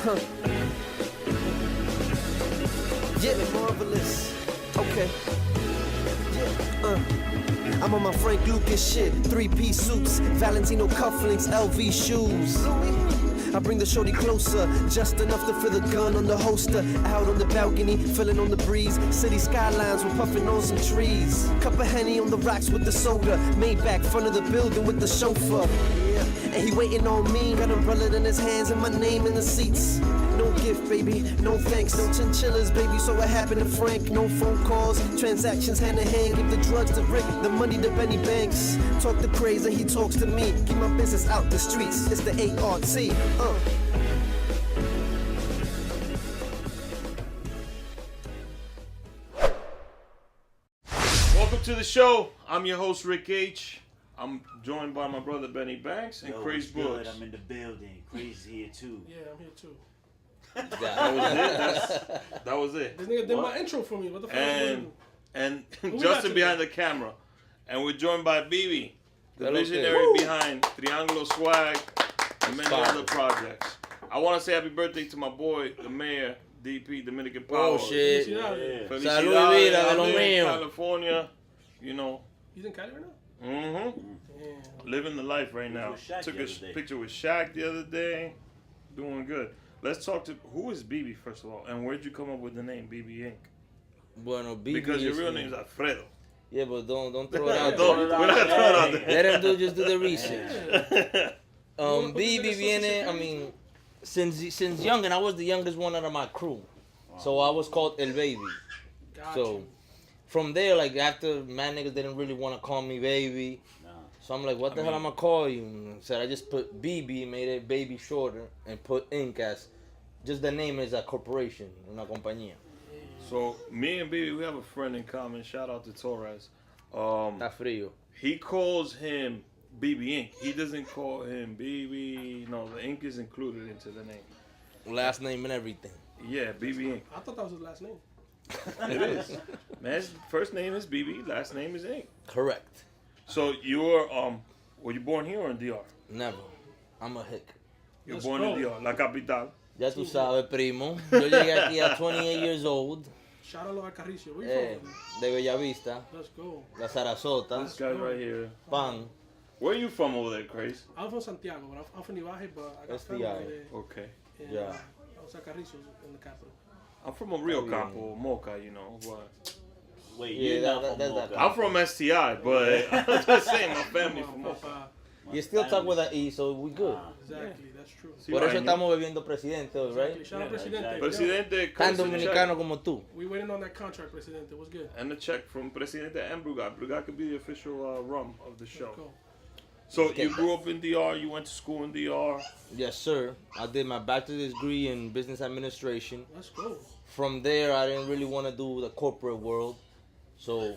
Yeah, marvelous. Okay. Yeah, I'm on my Frank Lucas shit. 3-piece suits, Valentino cufflinks, LV shoes. I bring the shorty closer, just enough to feel the gun on the holster. Out on the balcony, feeling on the breeze. City skylines, we're puffing on some trees. Cup of Henny on the rocks with the soda. Maybach, front of the building with the chauffeur. And he waiting on me, got umbrella in his hands and my name in the seats. No gift, baby, no thanks, no chinchillas, baby, so what happened to Frank? No phone calls, transactions hand in hand, give the drugs to Rick, the money to Benny Banks. Talk to Craze and he talks to me, keep my business out the streets, it's the ART. Welcome to the show. I'm your host, Rick H. I'm joined by my brother, Benny Banks, and Craze Boogs. I'm in the building. Craze here, too. Yeah, I'm here, too. That was it. This nigga did my intro for me. What the fuck? And Justin behind the camera. And we're joined by BB, the visionary behind Triangulo Swag and many other projects. I want to say happy birthday to my boy, the mayor, DP, Dominican Power. Oh, shit. Felicidades. Salud, vida, de lo mío. California, you know. He's in Cali right now? Mm-hmm. Damn. Living the life right now. Took a picture with Shaq the other day. Doing good. Let's talk to, who is BB first of all, and where'd you come up with the name BBInc? Bueno, BB Because your real name is Alfredo. Yeah, but don't throw it out We're not gonna throw it out there. Let him just do the research. BB viene, I mean, since young, and I was the youngest one out of my crew, so I was called El Baby. Gotcha. So from there, like after mad niggas didn't really want to call me Baby. So I'm like, what the hell I'm gonna call you? And said I just put BB, made it Baby shorter, and put Inc as just the name is a corporation, una compañía. So me and BB, we have a friend in common. Shout out to Torres. Está frío. He calls him BBInc. He doesn't call him BB. No, the ink is included into the name. Last name and everything. Yeah, BBInc. I thought that was his last name. It is. Man's first name is BB, last name is Inc. Correct. So you're were you born here or in DR? Never. I'm a hick. You're born in DR, la capital. Ya tú sabes, primo. Yo llegué aquí at 28 years old. Shout out to Alcarricio. Where you from? De Bellavista. Let's go. La Sarasota. This guy right here. Pan. Where are you from over there, Craze? I'm from Santiago, but I'm from Ibaje, but I got STI. family over there. Okay. And, Yeah. I was Alcarricio in the capital. I'm from a Rio Campo, Mocha, you know. But Wait, Yeah, you're not that- from that's Mocha. that- I'm from STI, but I'm just saying my family from Mocha. You still talk with an E, so we good. Exactly, that's true. Sí, Por eso right. estamos bebiendo presidente hoy, Exactly. right? Shout out Yeah, Presidente. exactly. Presidente, Tan cuts the dominicano check. como tú. We waiting on that contract, Presidente. What's good? And the check from Presidente and Brugat. Brugat could be the official rum of the show. Let's go. So you grew up in DR, you went to school in DR. Yes, sir. I did my bachelor's degree in business administration. Let's go. From there, I didn't really want to do the corporate world. So,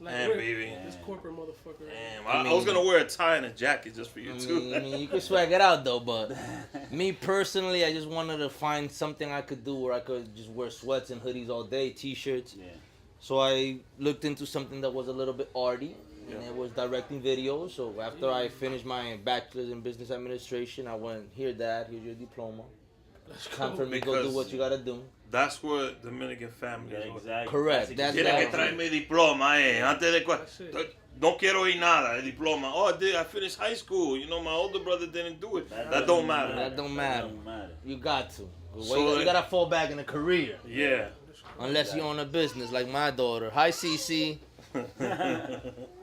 Like, Damn, Rick, baby. This corporate motherfucker. Damn, I was going to wear a tie and a jacket just for you, I too. mean, you could swag it out, though. But me personally, I just wanted to find something I could do where I could just wear sweats and hoodies all day, T-shirts. Yeah. So I looked into something that was a little bit arty, and it was directing videos. So after I finished my bachelor's in business administration, I went, here, Dad, here's your diploma. Let's Time for go. me to go do what you gotta do. That's what Dominican family Yeah, is. exactly. Correct. That's Tiene que traerme diploma, Antes de That's it. no quiero oír nada, el diploma. Oh, I finished high school. You know, my older brother didn't do it. That don't matter. That don't matter. You got to. So You gotta fall back in a career. Yeah. Unless you own a business like my daughter. Hi, CC.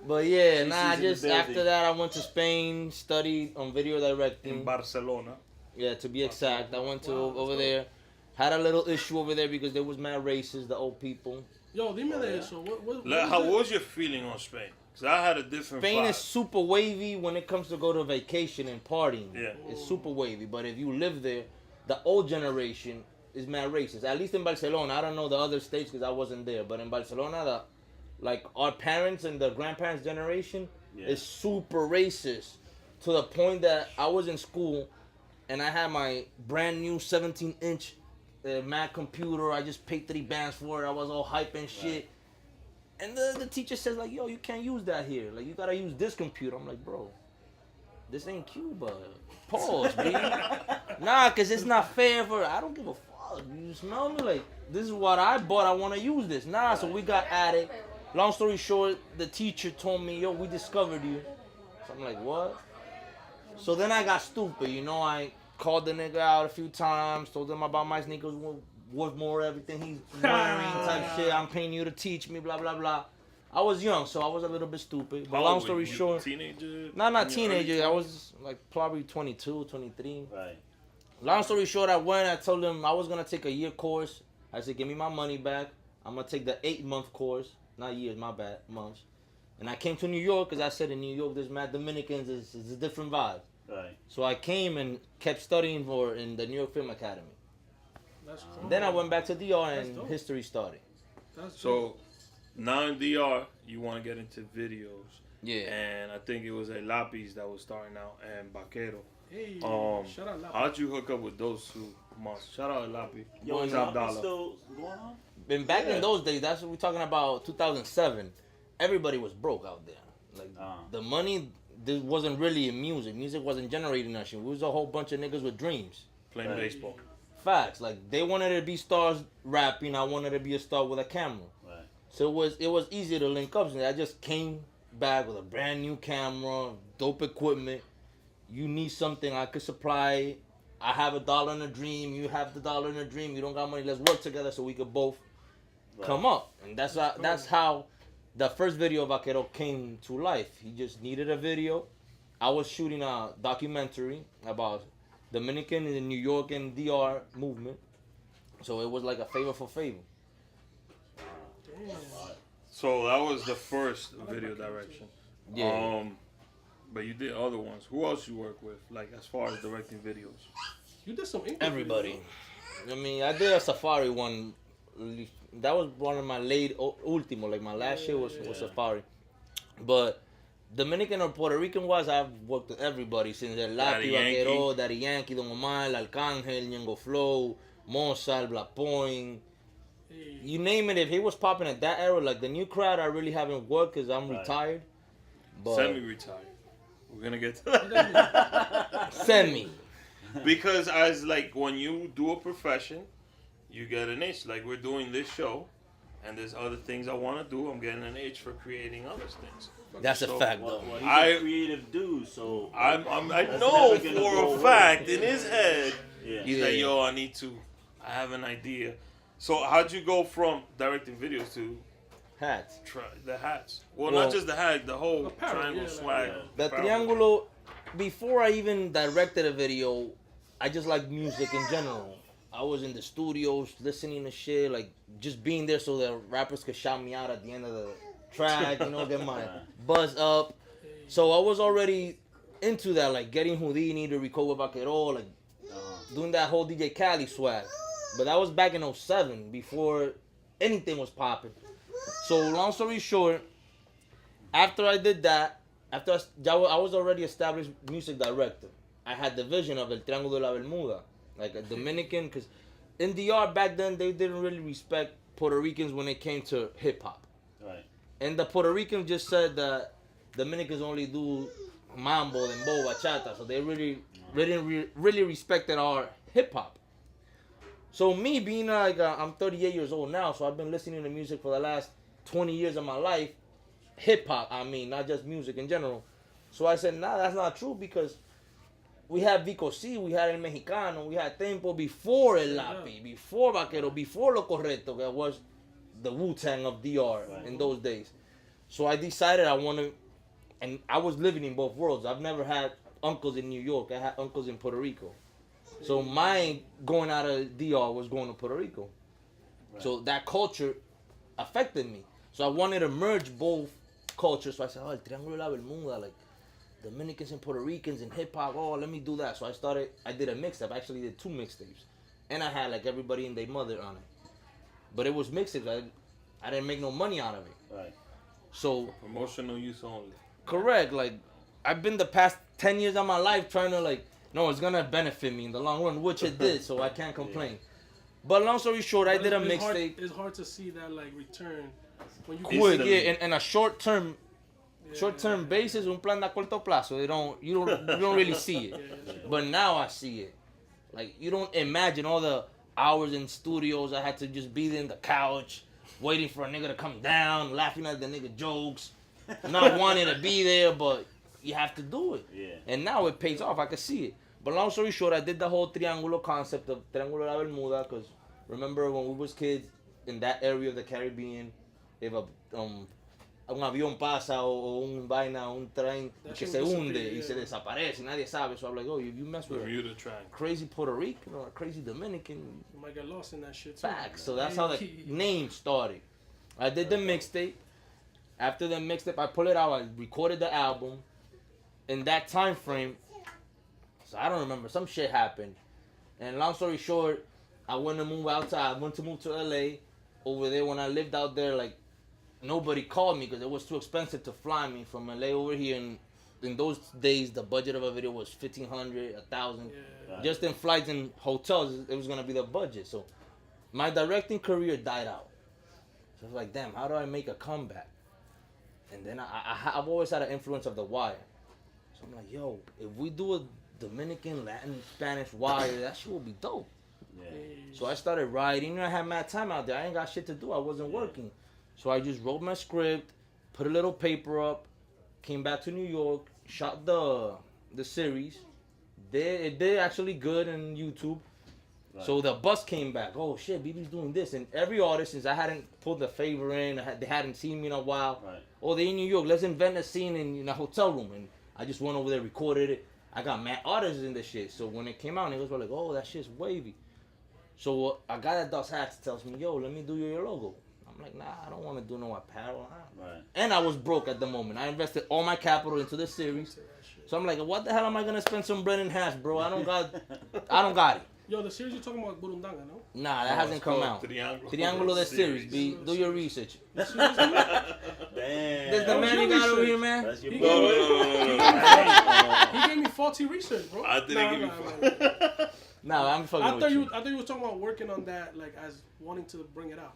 But yeah, CC's in the just building. after that, I went to Spain, studied on video In directing. Barcelona. Yeah, to be exact. I went to over there. Had a little issue over there because there was mad racist, the old people. Yo, dime de eso. What What was your feeling on Spain? Because I had a different Spain vibe. is super wavy when it comes to go to vacation and partying. Yeah. It's super wavy. But if you live there, the old generation is mad racist. At least in Barcelona. I don't know the other states because I wasn't there. But in Barcelona, like our parents and the grandparents' generation is super racist. To the point that I was in school and I had my brand new 17-inch Mac computer. I just paid 3 bands for it. I was all hype and shit. And the teacher says, like, yo, you can't use that here. Like, you gotta use this computer. I'm like, bro, this ain't Cuba. Pause, B. Nah, cause it's not fair for. I don't give a fuck. You smell me? Like this is what I bought. I want to use this. Nah, so we got at it. Long story short, the teacher told me, "Yo, we discovered you." So I'm like, "What?" So then I got stupid. You know, I called the nigga out a few times, told him about my sneakers worth more everything he's wearing type shit. I'm paying you to teach me, blah blah blah. I was young, so I was a little bit stupid. But long story short, teenager? not teenager. I was like probably 22, 23. Right. Long story short, I went. I told him I was gonna take a year course. I said, "Give me my money back. I'm gonna take the 8-month course, not years, my bad, months." And I came to New York because I said in New York, there's mad Dominicans. It's a different vibe. Right. So I came and kept studying in the New York Film Academy. That's cool. Then I went back to DR That's and dope. history started. That's So now in DR, you want to get into videos. Yeah. And I think it was a Lapis that was starting out and Vaquero. Hey, shout out Lapa. How'd you hook up with those two monsters? Shout out Lapi. Yo, is Top Lapa dollar. still going on? And back Yeah. in those days, that's what we're talking about, 2007. Everybody was broke out there. Like the money, there wasn't really in music. Music wasn't generating that shit. We was a whole bunch of niggas with dreams. Playing Right. baseball. Facts. Like they wanted to be stars rapping. I wanted to be a star with a camera. Right. So it was easy to link up. So I just came back with a brand new camera, dope equipment. You need something I could supply. I have $1 in a dream. You have the $1 in a dream. You don't got money. Let's work together so we could both come up. And that's how the first video of Vaquero came to life. He just needed a video. I was shooting a documentary about Dominican in the New York and DR movement. So it was like a favor for favor. Damn. So that was the first video direction. Yeah. But you did other ones. Who else you work with? Like as far as directing videos? You did some English. Everybody. I mean, I did a safari one. That was one of my late ultimo. Like my last shit was safari. But Dominican or Puerto Rican wise, I've worked with everybody since El Lapi, Vaquero, Daddy Yankee, Don Omar, El Arcángel, Ñengo Flow, Mozart, Black Point. Hey. You name it. If he was popping at that era, like the new crowd, I really haven't worked because I'm Right. retired. But Semi-retired. We're gonna get to that. semi. Because as like when you do a profession, you get an itch. Like we're doing this show, and there's other things I want to do. I'm getting an itch for creating other things. That's a So, fact, Well, though. he's I- a creative dude, so I That's know never gonna go for a away. fact in his head, yeah. he's like, yo, I have an idea. So how'd you go from directing videos to Hats. the hats? Well, Well, not just the hat, the whole apparel, Triangulo yeah, Swag. like, The apparel. Triangulo, before I even directed a video, I just like music in general. I was in the studios listening to shit, like just being there so the rappers could shout me out at the end of the track, you know, get my buzz up. So I was already into that, like getting Houdini to record with Vaquero, like doing that whole DJ Cali swag. But that was back in 07, before anything was popping. So long story short, after I did that, I was already established music director. I had the vision of El Triángulo de la Bermuda, like a Dominican, because in DR back then they didn't really respect Puerto Ricans when it came to hip hop. Right. And the Puerto Ricans just said that Dominicans only do mambo, dembow, bachata, so they really respected our hip hop. So me being like, I'm 38 years old now, so I've been listening to music for the last 20 years of my life. Hip hop, I mean, not just music in general. So I said, nah, that's not true because we had Vico C, we had El Mexicano, we had Tempo before El Lapi, before Vaquero, before Lo Correcto, that was the Wu-Tang of DR in those days. So I decided I wanted, and I was living in both worlds. I've never had uncles in New York. I had uncles in Puerto Rico. So my going out of DR was going to Puerto Rico. Right. So that culture affected me. So I wanted to merge both cultures. So I said, oh, El Triángulo de la Bermuda, like Dominicans and Puerto Ricans and hip hop. Oh, let me do that. So I did a mixtape. I actually did 2 mixtapes. And I had like everybody and their mother on it. But it was mixtapes. I didn't make no money out of it. Right. So Promotional use only. correct. Like I've been the past 10 years of my life trying to like, no, it's gonna benefit me in the long run, which it did. So I can't complain. But long story short, I did a mixtape. It's hard to see that like return when you Quick, Instantly. yeah, and a short term basis, un plan a corto plazo. You don't really see it. But now I see it. Like, you don't imagine all the hours in studios I had to just be in the couch, waiting for a nigga to come down, laughing at the nigga jokes, not wanting to be there, but you have to do it. Yeah. And now it pays off. I can see it. But long story short, I did the whole Triangulo concept of Triangulo la Bermuda, because remember when we was kids in that area of the Caribbean, if un avión pasa o un vaina, un tren que se hunde y se desaparece, nadie sabe. So I'm like, oh, if you mess with Bermuda a Triangle. crazy Puerto Rican or a crazy Dominican, You might get lost in that shit too. facts. So that's how the name started. I did the mixtape. After the mixtape, I pulled it out. I recorded the album. In that time frame, so I don't remember. Some shit happened. And long story short, I went to move outside. I went to move to LA. Over there, when I lived out there, like, nobody called me because it was too expensive to fly me from LA over here. And in those days, the budget of a video was $1,500, $1,000. Yeah. Just in flights and hotels, it was gonna be the budget. So my directing career died out. So I was like, damn, how do I make a comeback? And then I've always had an influence of The Wire. So I'm like, yo, if we do a Dominican, Latin, Spanish Wire, that shit will be dope. Yeah. So I started writing. I had mad time out there. I ain't got shit to do. I wasn't working. So I just wrote my script, put a little paper up, came back to New York, shot the series. It did actually good on YouTube. Right. So the buzz came back. Oh shit, BB's doing this. And every artist, since I hadn't pulled the favor in, they hadn't seen me in a while. Right. Oh, they in New York. Let's invent a scene in a hotel room. And I just went over there, recorded it. I got mad artists in the shit. So when it came out, niggas were like, oh, that shit's wavy. So a guy that does hats tells me, yo, let me do your logo. I'm like, nah, I don't want to do no apparel. Right. And I was broke at the moment. I invested all my capital into the series. So I'm like, what the hell am I going to spend some bread in hats, bro? I don't got it. Yo, the series you're talking about, Burundanga, no? Nah, that hasn't come out. Triangulo the series, B. Do your research. Damn. There's the man you got over here, man. That's your He boy. He gave me faulty research, bro. I didn't give you Nah, I'm fucking I with thought you. I thought you was talking about working on that, like as wanting to bring it out.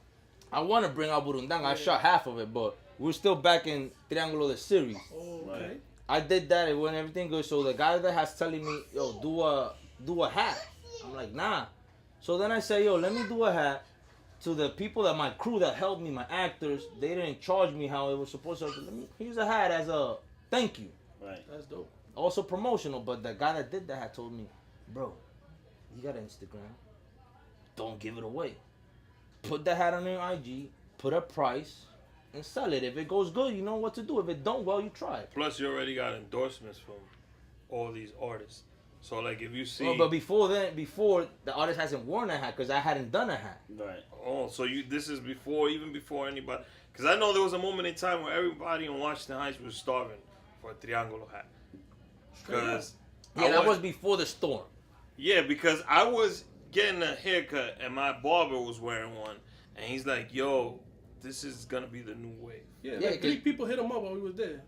I want to bring out Burundanga. I shot half of it, but we're still back in Triangulo the series. Oh, okay. Right. I did that. It went everything good. So the guy that has telling me, yo, do a hat. I'm like, nah. So then I say, yo, let me do a hat to the people that my crew that helped me, my actors. They didn't charge me how it was supposed to. Let me use a hat as a thank you. Right. That's dope. Also promotional. But the guy that did that hat told me, bro, you got an Instagram. Don't give it away. Put the hat on your IG. Put a price. And sell it. If it goes good, you know what to do. If it don't, well, you try it. Plus, you already got endorsements from all these artists. So, like, if you see... Well, but before the artist hasn't worn a hat because I hadn't done a hat. Right. Oh, so this is even before anybody... Because I know there was a moment in time where everybody in Washington Heights was starving for a Triangulo hat. Because... Yeah, that was before the storm. Yeah, because I was getting a haircut and my barber was wearing one. And he's like, yo, this is going to be the new wave. Yeah, Yeah, like 3 people hit him up while we was there.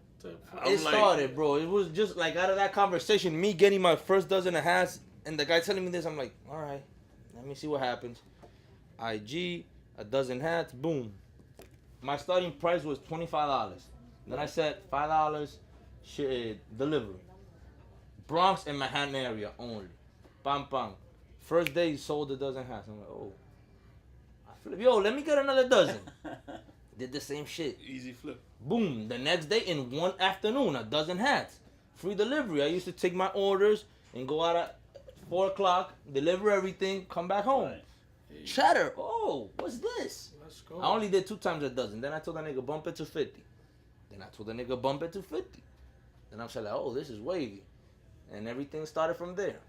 I'm It like- started, bro. It was just like out of that conversation, me getting my first dozen of hats, and the guy telling me this, I'm like, all right, let me see what happens. IG, a dozen hats, boom. My starting price was $25. Then I said $5, shit, delivery. Bronx and Manhattan area only. Bam, bam. First day, he sold a dozen hats. I'm like, oh. I flip. Yo, let me get another dozen. Did the same shit. Easy flip. Boom. The next day in one afternoon, a dozen hats. Free delivery. I used to take my orders and go out at 4 o'clock, deliver everything, come back home. Right. Cheddar. Oh, what's this? Let's go. I only did 2 times a dozen. Then I told that nigga bump it to 50. Then I told the nigga bump it to 50. Then I'm like, oh, this is wavy. And everything started from there.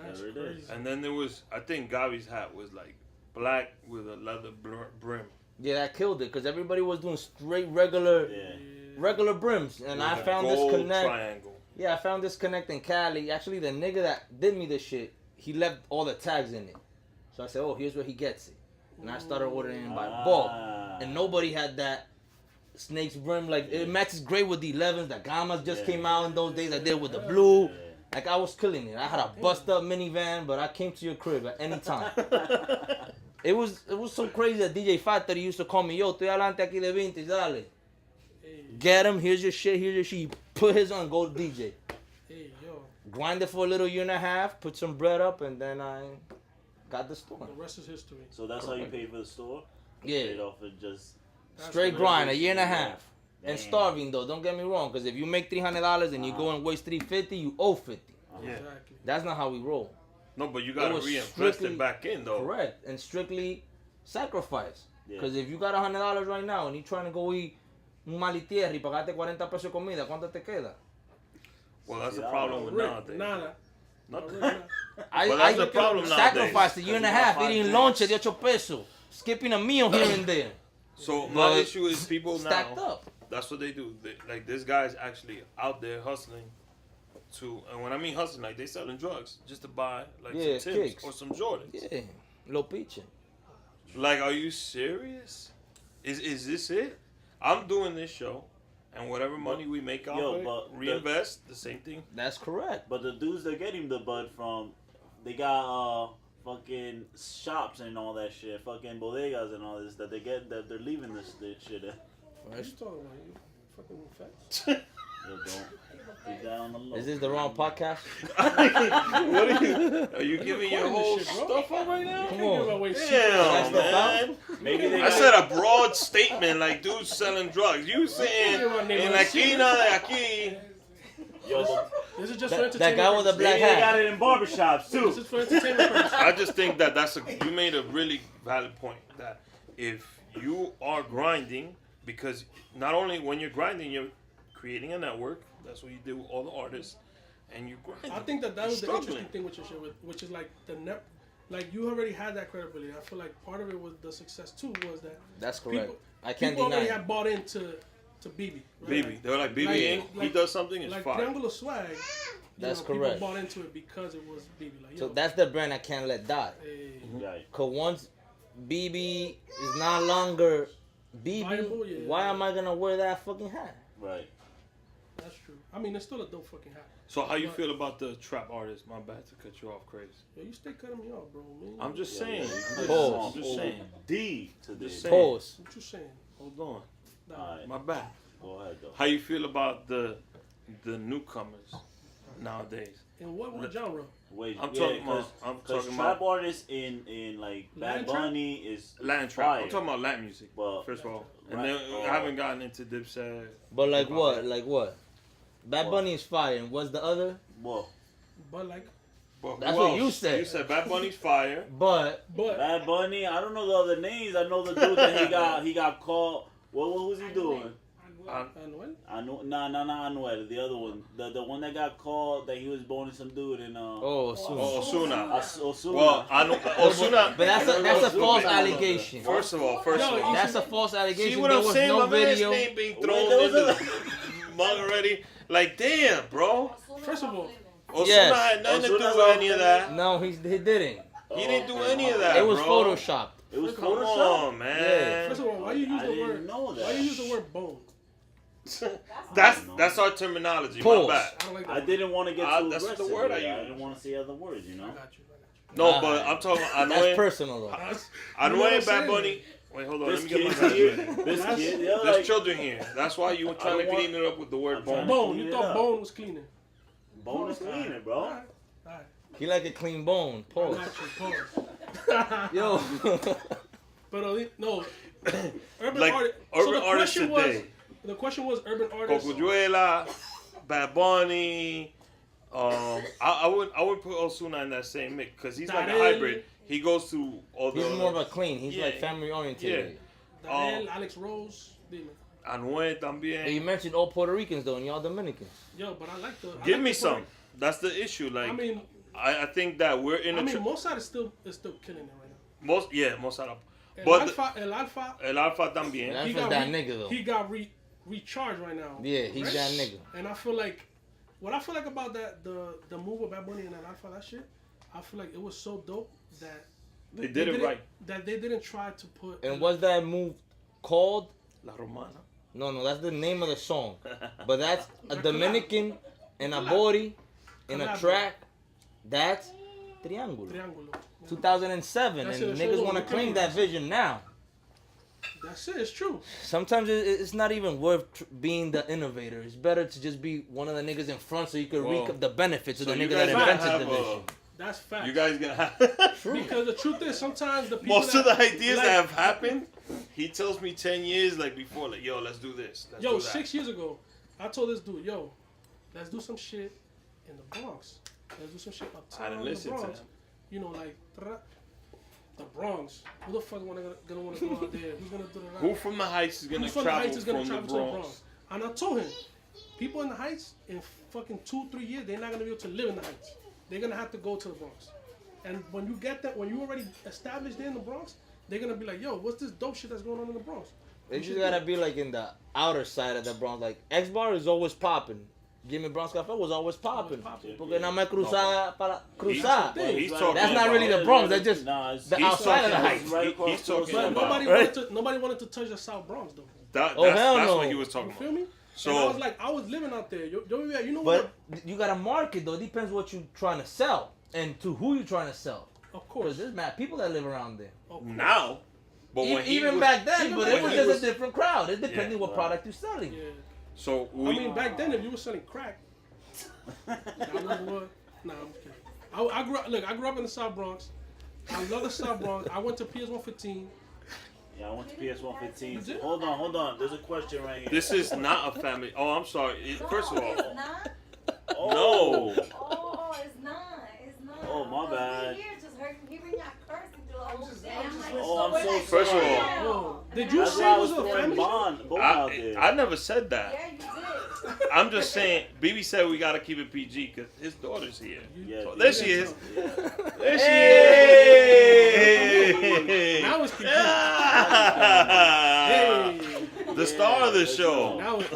That's There it crazy. is. And then there was, I think Gavi's hat was like black with a leather brim. Yeah, that killed it because everybody was doing straight regular brims. And I With a found this gold connect. triangle. Yeah, I found this connect in Cali. Actually, the nigga that did me this shit, he left all the tags in it. So I said, oh, here's where he gets it. And I started ordering by bulk. And nobody had that snake's brim. Like, it matches great with the 11s. The Gammas just came out in those days. I did with the blue. Like, I was killing it. I had a bust-up minivan, but I came to your crib at any time. It was so crazy that DJ Factory used to call me, yo, estoy adelante aquí de vintage, dale. Hey, Get him, here's your shit. He put his on, go DJ. hey, yo. grinded for a little year and a half, put some bread up, and then I got the store. The rest is history. So that's how you paid for the store? Yeah. Paid off of just... Straight grind, a year and a half. And Damn. starving though, don't get me wrong, because if you make $300 and you go and waste $350, you owe $50. Yeah. Exactly. That's not how we roll. No, but you gotta was reinvest strictly- it back in though. Correct. And strictly sacrifice. Yeah. Because if you got $100 right now and you're trying to go eat un malitierra y pagarte 40 pesos de comida, ¿cuánto te queda? Well, that's the Yeah, problem with Rick, nowadays. nada. Nothing. Rick, Well, that's the problem nowadays. sacrificed a year and a half eating lunch at 8 pesos, skipping a meal here and there. So my But issue is people stacked now. up. That's what they do. Like this guy's actually out there hustling. And when I mean hustling, like they selling drugs just to buy like Yeah, some Timbs kicks. or some Jordans. Yeah, lo piche. Like, are you serious? Is this it? I'm doing this show, and whatever money we make off Yo, it, but reinvest the same thing. That's correct. But the dudes that get him the bud from, they got fucking shops and all that shit, fucking bodegas and all this that they get that they're leaving this shit in. what are you talking about? You fucking fat? Yo, don't keep that on the low. Is this the wrong podcast? What are you giving your whole This shit, bro. stuff up right now? Come Give on. away Damn, That's man. Maybe they I got said a broad statement like dudes selling drugs. You saying in la esquina de aquí. Yo, but This is just for That entertainment. guy with the purposes. black maybe they got hat. it in barbershops too. This is for entertainment purposes. I just think that you made a really valid point that if you are grinding, because not only when you're grinding, you're creating a network. That's what you do with all the artists, and you grind. I think that was the Struggling. interesting thing with your shit, which is like the net. Like you already had that credibility. I feel like part of it was the success too was that That's correct. people, I can't people deny already it. had bought into BB. Right? BB, they were like BB, Like- he like- does something, it's Like fire. Triangulo Swag. That's People correct. bought into it because it was BB. Like, So yo, that's the brand I can't let die. hey, Right. Cause once BB is not longer BB, Viable, yeah. why am I gonna wear that fucking hat? Right. that's true. I mean, it's still a dope fucking hat. So how you But- feel about the trap artists? My bad to cut you off, crazy. Yo, you stay cutting me off, bro. Man. I'm just saying. You can I'm Pause. just saying. D to this. Just saying. Pause. What you saying? Hold on. Nah. Alright, My bad. go ahead though. How you feel about the newcomers nowadays? In what genre? Wait, I'm yeah, talking about- I'm because talking trap about- artists in like Latin Bad trap? Bunny is Latin trap. fire. I'm talking about Latin music. But First of all, and Right. then I haven't gotten into Dipset. But like Hip-hop what? yet. Like what? Bad What? Bunny is fire, and what's the other? Whoa, But like, But That's who what else? you said. You said Bad Bunny's fire. But Bad Bunny. I don't know the other names. I know the dude that he got caught. What was he doing? Anuel? Nah, Anuel. The other one, the one that got caught that he was boning some dude in oh, soon. Oh, Osuna. Osuna. Well, I know Osuna. But that's a Osuna. false allegation. First of all, That's a false allegation. see what There I'm was saying? no My man's video. name being Wait, thrown there into was the mug already. Like, damn, bro. First of all, Osuna Yes. had nothing to do Osuna's with off any of the- that. No, he didn't. He didn't do any of that. It was bro. photoshopped. It was Come Photoshop. on, man. first of all, why you use I the didn't word? know that. Why you use the word bone? That's our terminology. Pause. My bad. I don't like that. I didn't want to get Ah, too that's the aggressive. word I with it. I use. didn't want to say other words, you I know. got you. No, Nah. but I'm talking about That's Anuel. personal though. That's, Anuel You know what and I'm Bad saying? Bunny. Wait, hold on. This Let me get kid my here, ready. this That's- kid, yeah, There's like children here. That's why you were trying to want- clean it up with the word I'm trying bone. bone. You Clean it thought up. bone was cleaner. bone is cleaner, bro. Alright. He like a clean bone. Pause. Gotcha, pause. Yo. But no, urban Like artist. urban so the artists question today. was, the question was urban artists. Cocojuela, Bad Bunny. I would put Osuna in that same mix because he's like a Darel. hybrid. He goes through all the. He's more of a clean. He's Yeah. like family oriented. Darel, Alex Rose. Dime. Anuel But también. you mentioned all Puerto Ricans though, and y'all Dominicans. Yo, but I like the. I Give like me the some. point. That's the issue. Like I mean, I think that we're in a Mozart is still killing it right now. most Arab. El But Alfa, El Alfa, El Alfa también. That's he for got that nigga though. He got recharged right now. Yeah, he's right? that nigga. And I feel like, what I feel like about that the move of Bad Bunny and El Alfa, that shit, I feel like it was so dope that They did it didn't- right. That they didn't try to put. And what's that move called? La Romana. No, that's the name of the song. But that's a Collab. Dominican and a body in a Collab. track. That's Triangulo. Triangulo. 2007, That's and it, niggas show want to them. claim that vision now. That's it. It's true. Sometimes it's not even worth being the innovator. It's better to just be one of the niggas in front so you can reap the benefits of the nigga that invented the vision. That's fact. You guys gonna have Because the truth is, sometimes the people most of the ideas that have happened, he tells me 10 years like before, like, yo, let's do this. Let's do that. 6 years ago, I told this dude, yo, let's do some shit in the Bronx. Let's do some shit uptown I didn't in listen the to Bronx. him. You know, like the Bronx. Who the fuck gonna want to go out there? Who's gonna do the Who from the Heights is gonna Who from the travel Heights is gonna from travel the to the Bronx? Bronx? And I told him, people in the Heights in fucking 2-3 years, they're not gonna be able to live in the Heights. They're gonna have to go to the Bronx. And when you get that, when you already established there in the Bronx, they're gonna be like, yo, what's this dope shit that's going on in the Bronx? It just gotta be like in the outer side of the Bronx. Like X Bar is always popping. Jimmy Bronx Cafe was always popping. Porque nada más cruzar para cruzar. He's talking That's not really the Bronx. That's just the outside of the Heights. He's talking But about. nobody wanted to touch the South Bronx though. That's hell no. what he was talking You about. feel me? So And I was like, I was living out there. You know But what? you gotta market though. It depends what you trying to sell and to who you trying to sell. Of Because course. there's mad people that live around there. Of course. now, but when he Even was, back then, even but back it was then, just a different crowd. It depending Yeah. what product you're selling. Yeah. so I we, mean, back then, if you were selling crack, that was what. Nah, I'm just kidding. I grew up. Look, I grew up in the South Bronx. I love the South Bronx. I went to PS 115. Yeah, I went to PS 115. You did? Hold on. There's a question right here. this is not a family. Oh, I'm sorry. First of all, It's not. Oh. no. Oh, it's not. It's not. Oh, my bad. Here just hurting. Hearing y'all cursing through the whole day. I'm like, Oh, I'm so First of sorry. all, Oh, did you That's say why I it was was a throwing family show? Bond out there. I never said that. Yeah, you did. I'm just saying. BB said we gotta keep it PG because his daughter's here. Yeah, So dude. there she is. Yeah. There she is. Now it's PG. Hey. The star of the let's show. Now it's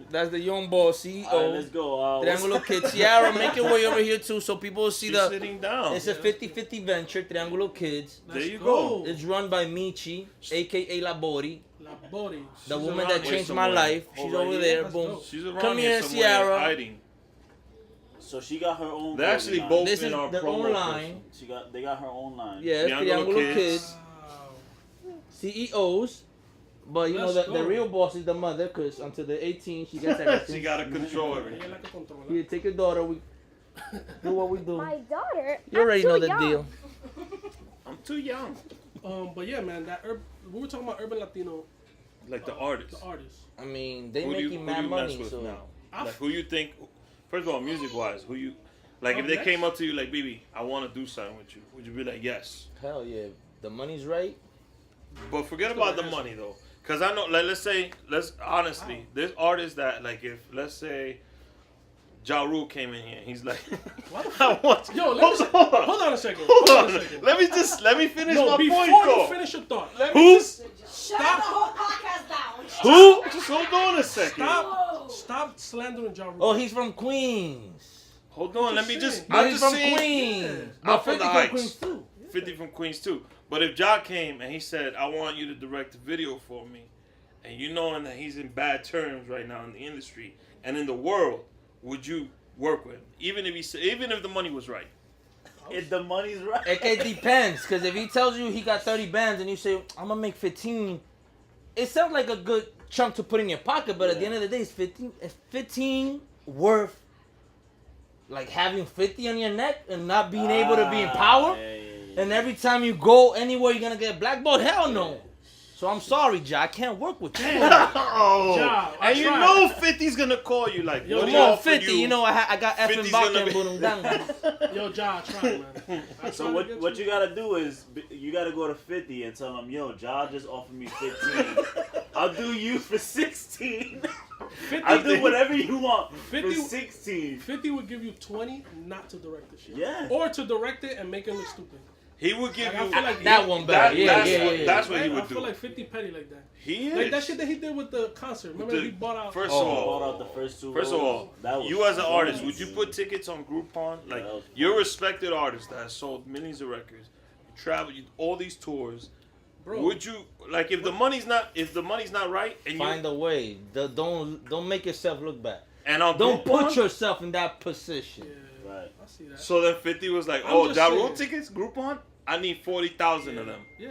That's the young boy CEO. All right, let's go. Triangulo Kids. Ciara, make your way over here too so people will see She's the. sitting down. It's a 50-50 venture, Triangulo Kids. There you go. It's run by Michi, aka Labori, La Body. the She's woman around that here changed my somewhere. life. She's Over over here? there. That's Boom. dope. She's around Come here here, somewhere Ciara. hiding. So she got her own. They're actually clothing both line. This in is our their promo own line. They got her own line. Yes, Triangulo Triangulo Kids. Kids. CEOs. But you know, Let's the go. real boss is the mother, because until they're 18, she gets everything. She gotta control Ella everything. like a controller. Here, take your daughter. We do what we do. My daughter. You already I'm know too the young. deal. I'm too young. But yeah, man, we were talking about urban Latino, Like the artists. the artists. I mean, they Who do you making mess mad money, with so now? I Like who you think? First of all, music wise, who you like? If they next? came up to you like, BB, I want to do something with you, would you be like, yes? hell yeah, the money's right. But forget Still about the an answer. money though, because I know. Like, let's honestly, there's artists that like, if let's say Ja Rule came in here, he's like, What the I fuck? want. Yo, let me say, hold on. hold on a second. Hold Hold on a on. second. Let me finish No, my before point. you though. finish your thought, Who? Shut the whole podcast down. Who? Just hold on a second. stop slandering Ja Rule. Oh, he's from Queens. Hold on. Let me saying. just. But I'm he's just from saying. Queens. I'm But from 50 the from Heights. Queens too. 50 from Queens too. But if Ja came and he said, I want you to direct a video for me, and you knowing that he's in bad terms right now in the industry and in the world, would you work with him? Even if the money was right. If the money's right. It depends, because if he tells you he got 30 bands and you say, I'm going to make 15, it sounds like a good chunk to put in your pocket, but at the end of the day, it's 15 worth like having 50 on your neck and not being able to be in power. Yeah. And every time you go anywhere, you're going to get blackballed? Hell no. So I'm sorry, Ja, I can't work with you. Oh, Ja, I and you tried. know 50's gonna call you like, Yo, what Come he on, offered 50. You know, I got 50's effing gonna Baka and be- Burundanga. Yo, Ja, try, man. I So tried to what get what you gotta do is you gotta go to 50 and tell him, yo, Ja just offered me 15. I'll do you for 16. 50, I'll do whatever you want 50 for 16. 50 would give you 20 not to direct the shit. Yeah. Or to direct it and make it look stupid. He would give Like, I you feel like that one better. Yeah. That's what he Right? would I feel do. like 50 petty like that. He is. Like that shit that he did with the concert. Remember The- he bought out. First Oh, of all, bought out the first two. First of rows. all, That was you as an funny. artist, would you put tickets on Groupon? Like, that was you're a respected artist that has sold millions of records. You travel, you all these tours. Bro, Would you like if the money's not right and Find you a way. Don't make yourself look bad. and on Don't Groupon? put yourself in that position. yeah, Right. I see that. So then 50 was like, I'm oh, just Ja Rule saying. tickets, Groupon. I need 40,000 of them. Yeah.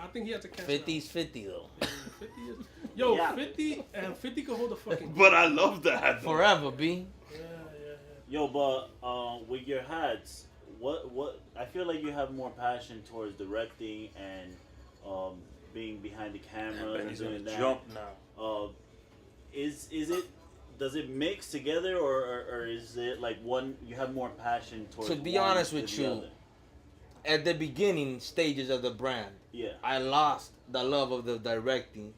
I think he had to cancel. 50's 50 though. 50 is, yo, Yeah. 50 can hold a fucking. But I love that. Forever, B. Yo, but with your hats, what I feel like you have more passion towards directing and being behind the camera And and he's doing gonna that. jump now. Is it? Does it mix together, or is it like one you have more passion towards? To be one honest than with the you, other? at the beginning stages of the brand, Yeah. I lost the love of the directing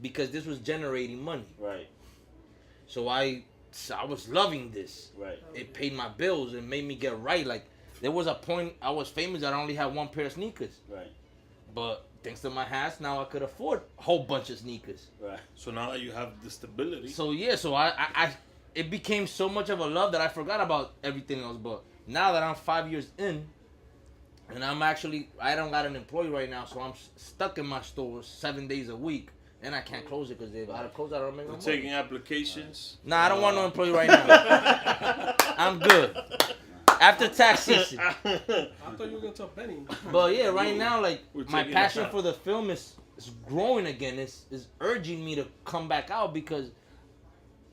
because this was generating money. Right. So I was loving this. Right. It paid my bills and made me get right. Like there was a point I was famous that I only had one pair of sneakers. Right. But thanks to my hats, now I could afford a whole bunch of sneakers. Right. So now that you have the stability. So yeah, so I it became so much of a love that I forgot about everything else. But now that I'm 5 years in, and I don't got an employee right now, so I'm stuck in my store 7 days a week, and I can't close it because if I close it, I don't make no We're money. taking applications. Nah, I don't want no employee right now. I'm good. After tax season. I thought you were gonna tell Benny. But yeah, right now, like We're my taking passion it back. for the film is growing again. Is urging me to come back out because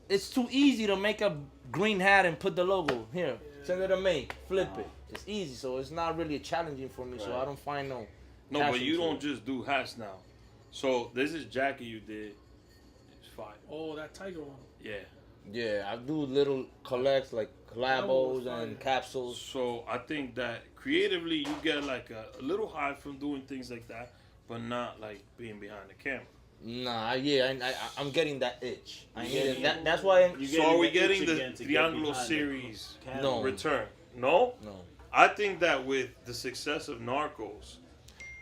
it's too easy to make a green hat and put the logo here. Send it to me, flip it. It's easy, so it's not really challenging for me. So I don't find no. No, but passion you to don't it. just do hats now. So this is jacket you did. It's fire. Oh, that tiger one. Yeah. Yeah, I do little collects like collabos fire. and capsules. So I think that creatively you get like a little high from doing things like that, but not like being behind the camera. Nah, yeah, I'm getting that itch. I You need getting- it. That's why. You So are we the itch getting the again to get Triangulo behind the series camera. No. return? No? No, I think that with the success of Narcos,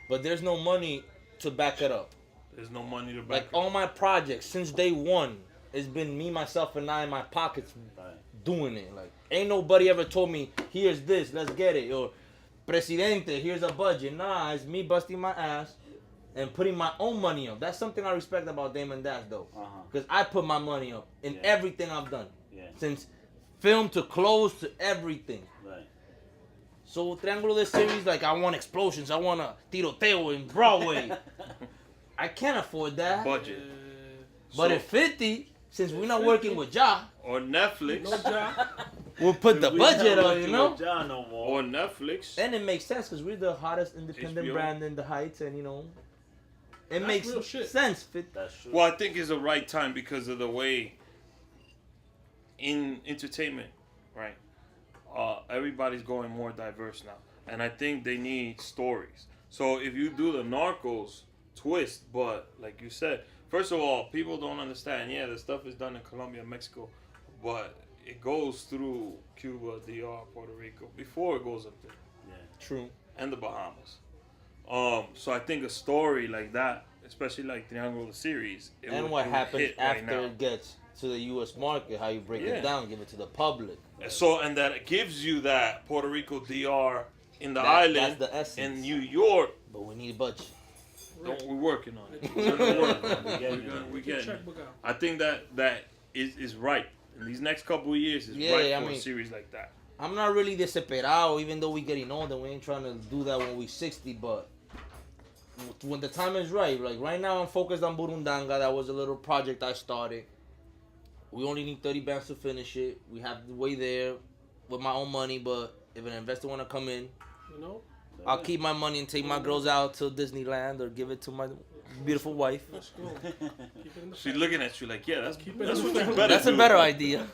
but there's no money to back it up. there's no money to back Like it all my projects since day one, it's been me, myself, and I in my pockets Right. doing it. Like ain't nobody ever told me, here's this, let's get it, or Presidente, here's a budget. Nah, it's me busting my ass and putting my own money up. That's something I respect about Damon Dash though, because I put my money up in Yeah. everything I've done, Yeah. since film to clothes to everything. Right. So Triangulo this series, like I want explosions, I want a tiroteo in Broadway. I can't afford that. budget. But So- at 50, since we're not working with Ja, Or Netflix. No job. we'll put the We budget not on, working you know? with John no more. Or Netflix. And it makes sense because we're the hottest independent HBO. brand in the Heights, and you know, it That's makes real shit. sense. That's true. Well, I think it's the right time because of the way in entertainment, right? Everybody's going more diverse now, and I think they need stories. So if you do the Narcos twist, but like you said, first of all, people don't understand. Yeah, the stuff is done in Colombia, Mexico, but it goes through Cuba, DR, Puerto Rico before it goes up there, True. and the Bahamas. So I think a story like that, especially like Triangulo series, it And would- what it would happens hit right after now. it gets to the U.S. market, how you break Yeah. it down, give it to the public. So, and that it gives you that Puerto Rico, DR, in the That's island, the essence. in New York. But we need budget. We're working on it. We're getting We're it. we Get getting it. checkbook out. I think that is right. In these next couple of years, is Yeah, right I for mean- a series like that. I'm not really desesperado, even though we getting older. We ain't trying to do that when we 60, but when the time is right, like right now I'm focused on Burundanga. That was a little project I started. We only need 30 bands to finish it. We have the way there with my own money, but if an investor want to come in, You know. I'll keep my money and take my girls out to Disneyland or give it to my beautiful wife. Let's go. Keep it in the She's family. looking at you like, yeah, that's it that's in what the you family. better That's a do. better idea.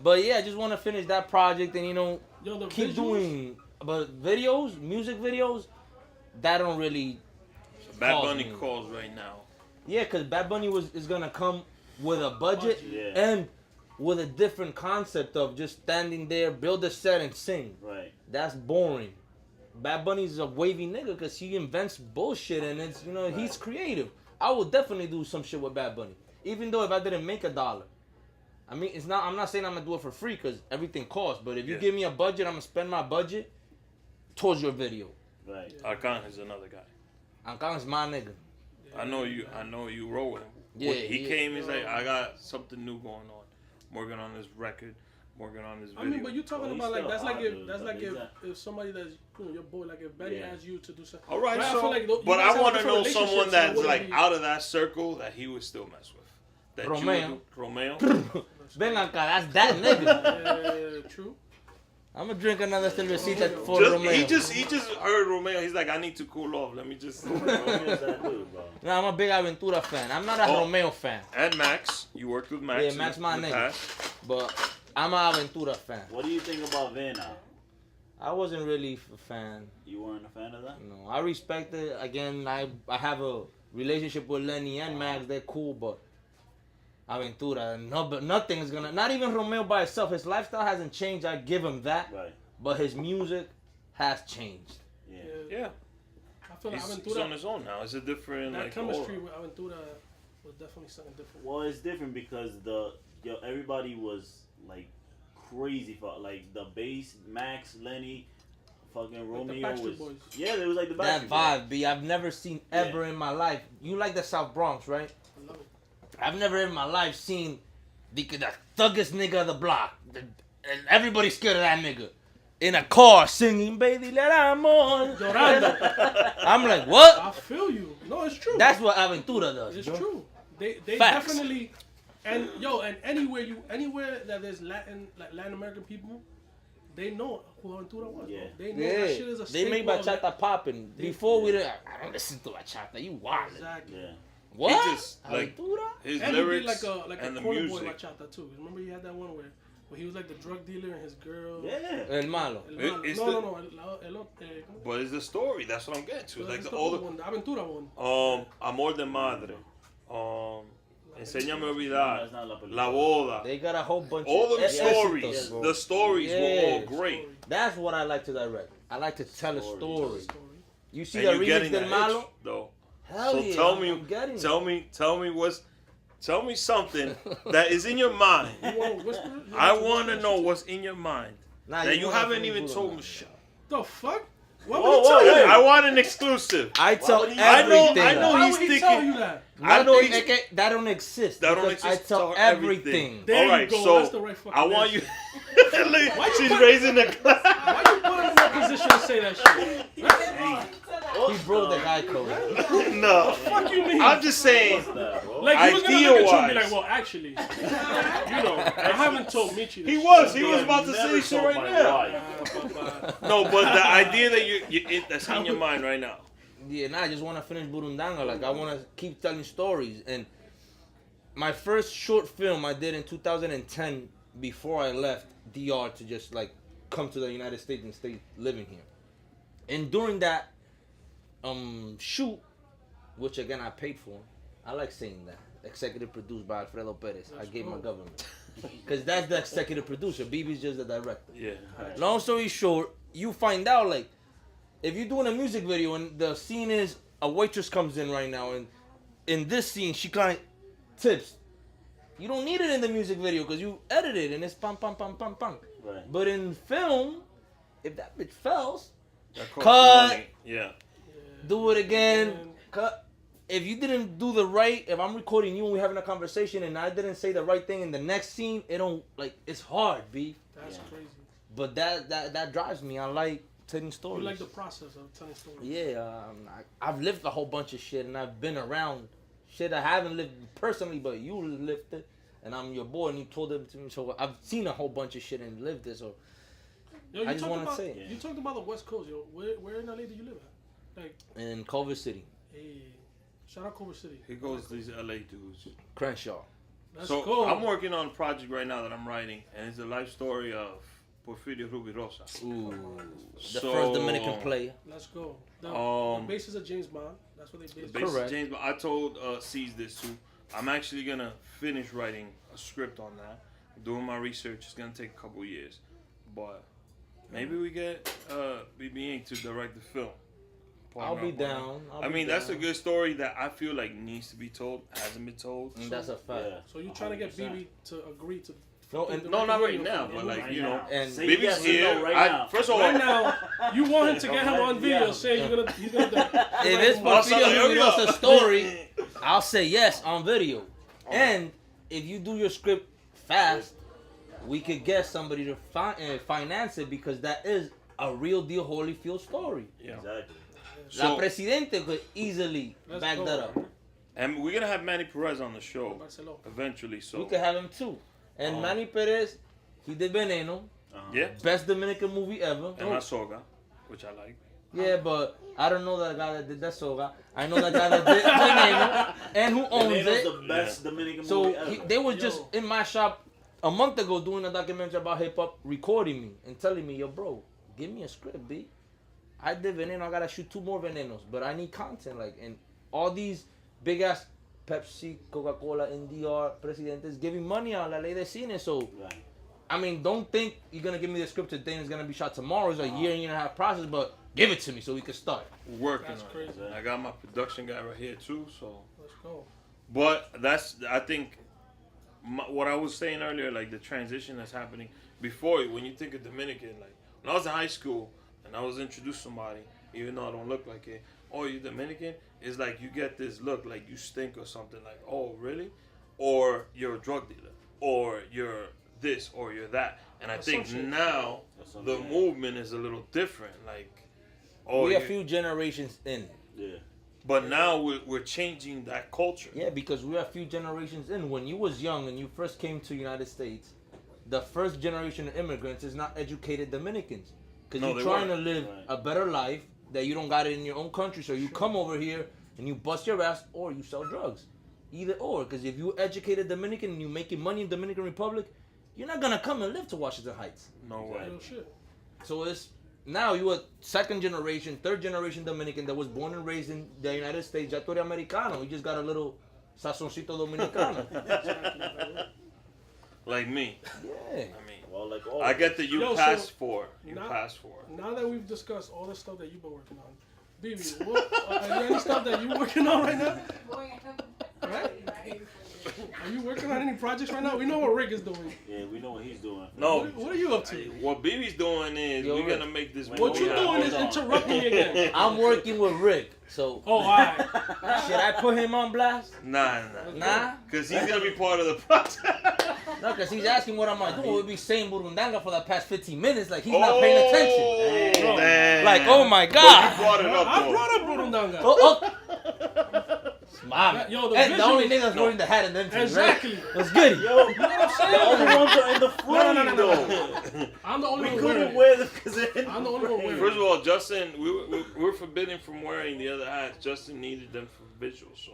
But yeah, I just want to finish that project and, you know, Yo, the keep visuals, doing. But videos, music videos, that don't really. Bad Calls Bunny me. calls right now. Yeah, because Bad Bunny is gonna come with a budget Yeah. and with a different concept of just standing there, build a set and sing. Right. That's boring. Bad Bunny's a wavy nigga because he invents bullshit and it's, you know, he's creative. I would definitely do some shit with Bad Bunny, even though if I didn't make $1. I mean, it's not. I'm not saying I'm gonna do it for free because everything costs. But if you Yeah. give me a budget, I'm gonna spend my budget towards your video. Right. Arkan is another guy. Ankan's my nigga. I know you roll with him. Yeah, When he he- came, he's like, I got something new going on. I'm working on this record. working on this I video. mean, but you talking Well, he's about like still that's like hot, if dude, that's but like he's if somebody that's your boy, like if Benny asked you to do something. All right, I so feel like you but guys I have want to different know someone relationships, so it that's wouldn't like be- out of that circle that he would still mess with. That you Romeo. would do. Romeo. Ven acá, that's that nigga. Yeah, true. I'm gonna drink another cervecita for Just, Romeo. he just heard Romeo. He's like, I need to cool off. Let me just. Romeo's that dude, bro. No, I'm a big Aventura fan. I'm not a Oh. Romeo fan, And Max, you worked with Max. Yeah, Max my in the nigga. past. but I'm a Aventura fan. What do you think about Vanna? I wasn't really a fan. You weren't a fan of that? No, I respect it. Again, I have a relationship with Lenny and Max. They're cool, but Aventura, no, but nothing is gonna. Not even Romeo by itself. His lifestyle hasn't changed. I give him that. Right. But his music has changed. Yeah. Yeah. I feel like He's on Aventura, his own now. It's a different that like chemistry aura. with Aventura was definitely something different. Well, it's different because everybody was like crazy for like the bass, Max, Lenny, fucking the Romeo Backstreet was. Boys. Yeah, it was like the That Backstreet Boys. vibe, B. I've never seen ever in my life. You like the South Bronx, right? I love it. I've never in my life seen the thuggest nigga of the block. And everybody's scared of that nigga. In a car singing, baby, let amor. Llorando. I'm like, what? I feel you. No, it's true. That's what Aventura does. It's bro. true. They Facts. definitely and anywhere that there's Latin American people, they know who Aventura was. Yeah. Bro. They know Yeah, that shit is a they made staple of bachata popping. Before we didn't, I don't listen to bachata. You wild. Exactly. Yeah. What? He just, like, Aventura? His And he did lyrics like and a the corner boy music. bachata too. Remember he had that one where he was like the drug dealer and his girl. Yeah. El malo. El It- malo. it's No, the- no, no. ¿Cómo? But it's the story. That's what I'm getting to. It's like It's the other older. one, the Aventura one. Amor de Madre. Enséñame a olvidar. That's not La Película. La boda. They got a whole bunch All of the éxitos, stories. bro. The stories were all Yeah. great. That's what I like to direct. I like to tell a Stories. story. You see And the you're remix getting del that malo? itch, though. Hell So yeah, tell I'm me, getting it. tell me something that is in your mind. You want to whisper? You I want want to know what's in your mind Nah, that you wanna haven't finish even Buddha, told man. me. Shut. The fuck? Why Whoa, would he tell whoa, you hey. that? I want an exclusive. I tell would he- everything. I know Why he's would he thinking- tell you that? I know Nothing he's. that don't exist. That don't because exist. I tell everything. There All right, you go. so That's the right fucking I want answer. you. She's raising the glass. Why you put him in that position to say that shit? He broke the guy code. No, Fuck you mean? I'm just saying. What's that, bro? Like he was gonna look at you and be Idea-wise. like, well, actually, you know, I haven't told Michi this. He was You about to never say shit told right my now. wife. No, but the idea that that's in your mind right now. Yeah, nah, I just want to finish Burundanga. Like, I want to keep telling stories. And my first short film I did in 2010 before I left DR to just, like, come to the United States and stay living here. And during that shoot, which, again, I paid for, I like saying that. Executive produced by Alfredo Perez. I gave my government. Because that's the executive producer. BB's just the director. Yeah. Long story short, you find out, like, if you're doing a music video and the scene is a waitress comes in right now, and in this scene she kind of tips, you don't need it in the music video because you edit it and it's pam pam pam pam pam. Right. But in film, if that bitch fails, That costs Cut. money. Yeah. do it again. Cut. If you didn't do the right, if I'm recording you and we're having a conversation and I didn't say the right thing in the next scene, it don't, like, it's hard, B. That's Yeah. crazy. But that drives me. I like telling stories. You like the process of telling stories. Yeah, I've lived a whole bunch of shit, and I've been around shit I haven't lived personally, but you lived it, and I'm your boy, and you told it to me. So I've seen a whole bunch of shit and lived it. So Yo, you I just talked wanna about, say it. You talked about the West Coast, yo. Where in LA do you live at? Like, in Culver City, hey, shout out Culver City. Here goes these LA dudes. Crenshaw. Let's So go. I'm working on a project right now that I'm writing, and it's the life story of Porfirio Rubirosa. Ooh, the So- first Dominican player. Let's go. The basis of James Bond. That's what they based. Basically, Correct. James, I told C's this too. I'm actually gonna finish writing a script on that. Doing my research. It's gonna take a couple years, but maybe we get BBInc to direct the film. I'll be down. I mean, that's a good story that I feel like needs to be told, hasn't been told. And that's a fact. Yeah. So you trying to get 100%. BB to agree to? No, to and direct No, the not right video now, for but you? like, Right you know, now. and Say BB's yes or here. no right now. First of all, Right now, you want him to get him on video Yeah. saying he's gonna. if it's Also, Porfirio here we go. Rubirosa story, I'll say yes on video. And if you do your script fast, we could get somebody to finance it because that is a real deal Holyfield story. Yeah. Exactly. La Presidente could easily back that up. And we're gonna have Manny Perez on the show Barcelona. eventually. So We could have him too. And Manny Perez, he did Veneno. yeah, Best Dominican movie ever. and La Soga, which I like. Yeah, but I don't know that guy that did that soga. I know that guy that did Veneno and who owns Venenos it. the best Dominican So movie ever. they was just in my shop a month ago doing a documentary about hip hop, recording me and telling me, yo, bro, give me a script, B. I did Veneno. I gotta shoot 2 more Venenos, but I need content. Like, and all these big ass Pepsi, Coca-Cola, NDR presidentes giving money out, la ley de cine. So, Right. I mean, don't think you're gonna give me the script today and it's gonna be shot tomorrow. It's a year and a half process, but give it to me so we can start. Working That's on crazy. it. I got my production guy right here too. So, Let's go. but I think what I was saying earlier, like the transition that's happening before, when you think of Dominican, like when I was in high school and I was introduced to somebody, even though I don't look like it, oh, you Dominican? It's like you get this look like you stink or something, like, oh, really? Or you're a drug dealer, or you're this, or you're that. And I think now the movement is a little different. Like, oh, We're a few generations in. Yeah. but now we're changing that culture. Yeah, because we're a few generations in. When you was young and you first came to the United States, the first generation of immigrants is not educated Dominicans. Because No, you're they trying weren't. to live Right. a better life that you don't got it in your own country. So you come over here and you bust your ass or you sell drugs. Either or. Because if you educated Dominican and you making money in Dominican Republic, you're not going to come and live to Washington Heights. No way. Real shit. So it's now you a second generation, third generation Dominican that was born and raised in the United States. Ya tú eres americano. You just got a little sazoncito dominicano. Like me. Yeah. I mean, Well, like all. I get that you Yo, pass so for. You now- pass for. Now that we've discussed all the stuff that you've been working on, BB, what, are there any stuff that you're working on right now? Right? Are you working on any projects right now? We know what Rick is doing. Yeah, we know what he's doing. No. What are you up to? What BB's doing is Yo, we're Rick. gonna make this. What What movie you happen. doing is Hold on. interrupting me again. I'm working with Rick. So Oh, alright. should I put him on blast? Nah. Nah. Cause he's gonna be part of the project. No, because he's asking what I'm doing. We'll be saying Burundanga for the past 15 minutes. Like he's not paying attention. Oh, damn. Like, oh my But God. you brought it up I though. brought up Burundanga. Oh. Smart. Yo, the And the only visuals- nigga that's wearing the hat and them things, Exactly. right? Let's get it. Yo, the only ones are in the frame, No. though. I'm the only We one wearing couldn't it. wear them because they're in I'm the the only one frame. wearing First of all, Justin, we were forbidden from wearing the other hats. Justin needed them for visuals, so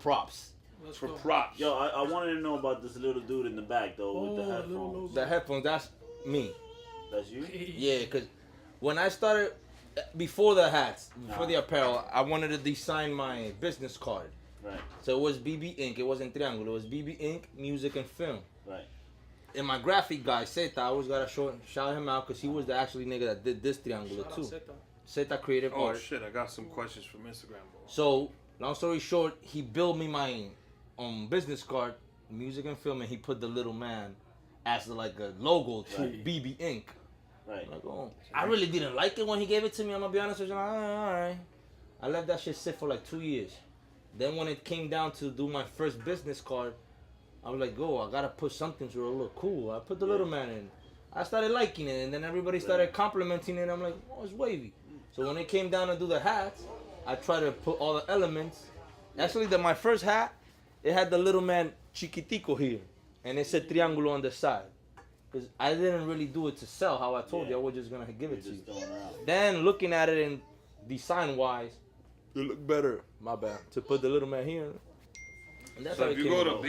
Props. Let's for go. props. Yo, I wanted to know about this little dude in the back, though, with the Oh, little headphones. nose. The headphones, that's me. That's you? Yeah, because when I started, before the hats, before the apparel, I wanted to design my business card. Right, So it was BBInc. It wasn't Triangulo. It was BBInc, music and film. right. And my graphic guy, Zeta, I always gotta shout him out because he was the actually nigga that did this Triangulo Shout out too. Zeta. Zeta Creative Oh Art. shit! I got some questions from Instagram, bro. So, long story short, he built me my business card, music and film, and he put the little man as like a logo to Right. BBInc. Right. Like, oh, I really didn't like it when he gave it to me. I'm gonna be honest with you. Like, all right. I let that shit sit for like 2 years. Then when it came down to do my first business card, I was like, I gotta put something to look cool. I put the little man in. I started liking it, and then everybody started complimenting it. I'm like, oh, it's wavy. So when it came down to do the hats, I tried to put all the elements. Actually, my first hat, it had the little man chiquitico here, and it said Triangulo on the side. Because I didn't really do it to sell, how I told you. I was just gonna give You're it to you. just throwing it out. Then looking at it in design-wise, it looked better. My bad. To put the little man here. And that's So how if it you came go to about.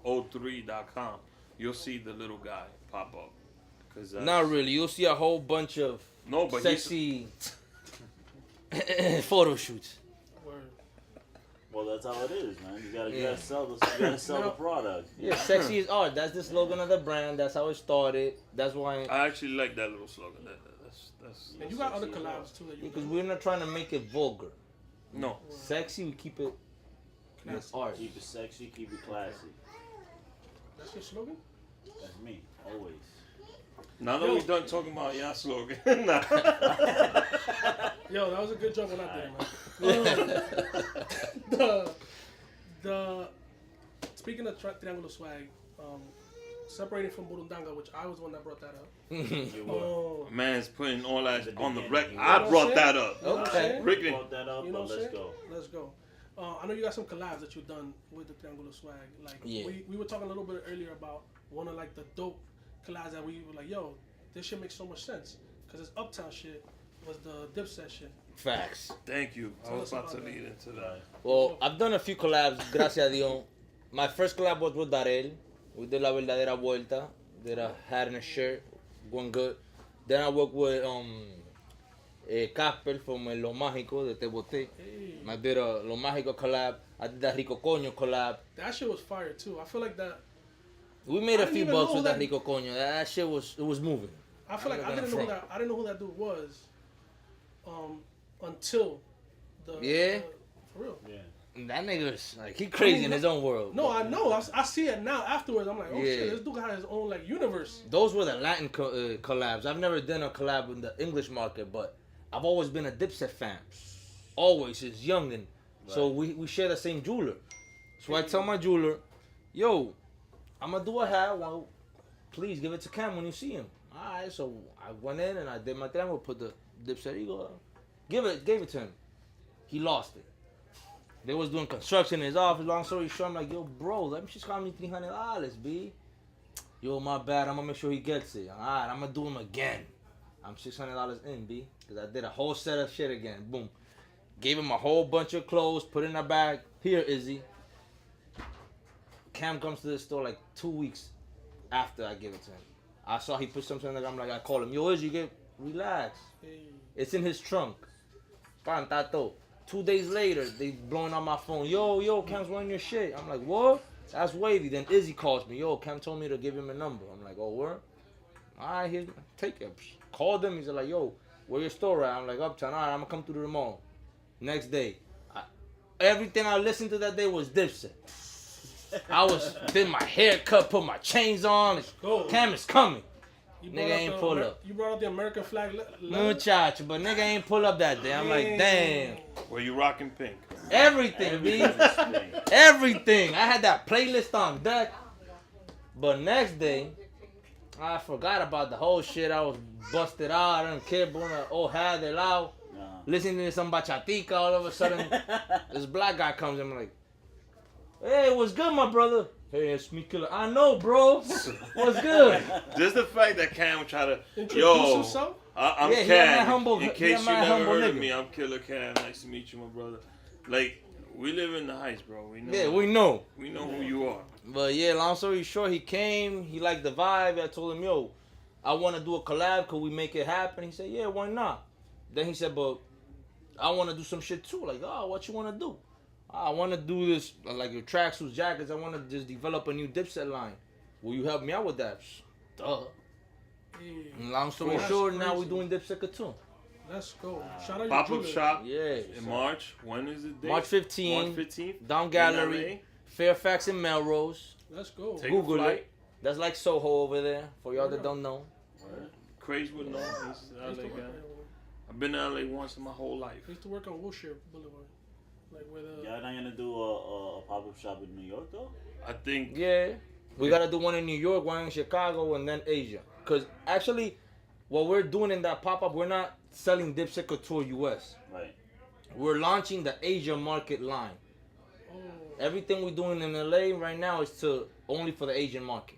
BBInc03.com, you'll see the little guy pop up. Cause Not really. You'll see a whole bunch of No, but sexy photo shoots. Word. Well, that's how it is, man. You gotta sell the product. Yeah, sexy is art. That's the slogan of the brand. That's how it started. That's why. I actually like that little slogan. That's And you got other collabs too that you Because we're not trying to make it vulgar. no. Sexy, we keep it with art. Keep it sexy, keep it classy. That's your slogan? That's me, always. Now that Yo. we're done talking about your slogan, nah. Yo, that was a good joke when I did it, man. The speaking of Triangulo Swag, separating from Burundanga, which I was the one that brought that up. You were. Oh, Man's putting all that on the record. You I know brought what that I'm up. You know what I'm saying? Rick, Brought that up, You know but what I'm let's saying? go. Let's go. I know you got some collabs that you've done with the Triangulo Swag. Like Yeah. we were talking a little bit earlier about one of like the dope collabs that we were like, yo, this shit makes so much sense because this Uptown shit was the Dipset shit. Facts. thank you. I Tell was us about about to that. lead into that. Well, I've done a few collabs, gracias a Dios. My first collab was with Darel. We did La Verdadera Vuelta. Did a hat and a shirt, going good. Then I worked with Casper from Lo Mágico de Te Boté. Hey, I did a Lo Mágico collab. I did that Rico Coño collab. that shit was fire too. I feel like that. We made I a didn't few even bucks know with that that- Rico Coño. That shit was moving. I feel like I'm I not didn't gonna know front. I didn't know who that dude was. Until the Yeah? for real. Yeah. That nigga's like he crazy in his own world. No, I know. I see it now. Afterwards, I'm like, oh Yeah. shit, this dude got his own like universe. Those were the Latin collabs. I've never done a collab in the English market, but I've always been a Dipset fan. Always, since youngin'. So we share the same jeweler. So I tell my jeweler, yo, I'm going to do a hat. Well, please give it to Cam when you see him. All right, so I went in and I did my thing. I put the Dipset eagle. Gave it to him. He lost it. They was doing construction in his office. Long story short, I'm like, yo, bro, let me just call me $300, B. Yo, my bad. I'm going to make sure he gets it. All right, I'm going to do him again. I'm $600 in, B. Because I did a whole set of shit again. Boom. Gave him a whole bunch of clothes. Put it in a bag. Here, Izzy. Cam comes to the store like 2 weeks after I give it to him. I saw he put something like, I'm like, I call him, yo, Izzy, relax. Hey, It's in his trunk. Pantato. 2 days later, they blowing on my phone. Yo, Cam's wearing your shit. I'm like, what? That's wavy. Then Izzy calls me. Yo, Cam told me to give him a number. I'm like, oh, word? All right, here, take it. Called him. He's like, yo, where your store at? I'm like, Uptown. All right, I'm going to come through tomorrow. Next day. Everything I listened to that day was Dipset. Did my haircut, put my chains on. go. Cam is coming. You Nigga brought out ain't the pull up. You brought out the American flag. Muchacho, but nigga ain't pull up that day. I'm like, damn. Were you rocking pink? Everything, B. Everything. I had that playlist on deck. But next day, I forgot about the whole shit. I was busted out. I didn't care. Oh, had it out. Listening to some bachatica. All of a sudden, this black guy comes in. I'm like, hey, what's good, my brother? Hey, it's me, Killer. I know, bro. What's good? Just the fact that Cam would try to, Introduce himself. I'm Yeah, he had Cam. my humble- In he case had you my never humble heard of nigga. me, I'm Killer Cam. Nice to meet you, my brother. Like, we live in the Heights, bro. We know. Yeah, we know. We know who you are. But yeah, long story short, he came. He liked the vibe. I told him, yo, I want to do a collab. Could we make it happen? He said, yeah, why not? Then he said, but I want to do some shit too. Like, oh, what you want to do? I want to do this, like your tracksuits, jackets. I want to just develop a new Dipset line. Will you help me out with that? Duh. Hey, And long story That's short, now crazy. we're doing Dipset too. let's go. Shout out Pop your up jeweler. shop Yeah. in March. When is the date? March 15th. March 15th. Down Gallery, Fairfax and Melrose. Let's go. Take Google a flight. it. That's like Soho over there, for y'all that don't know. Craze would know. He's I an used, LA to work, guy. I've been to LA once in my whole life. I used to work on Wilshire Boulevard. Like where the Y'all not gonna do a pop-up shop in New York though? I think Yeah. We gotta do one in New York, one in Chicago, and then Asia. Cause actually, what we're doing in that pop-up, we're not selling Dipset Couture US. Right. We're launching the Asia market line. oh, Everything we're doing in LA right now is only for the Asian market.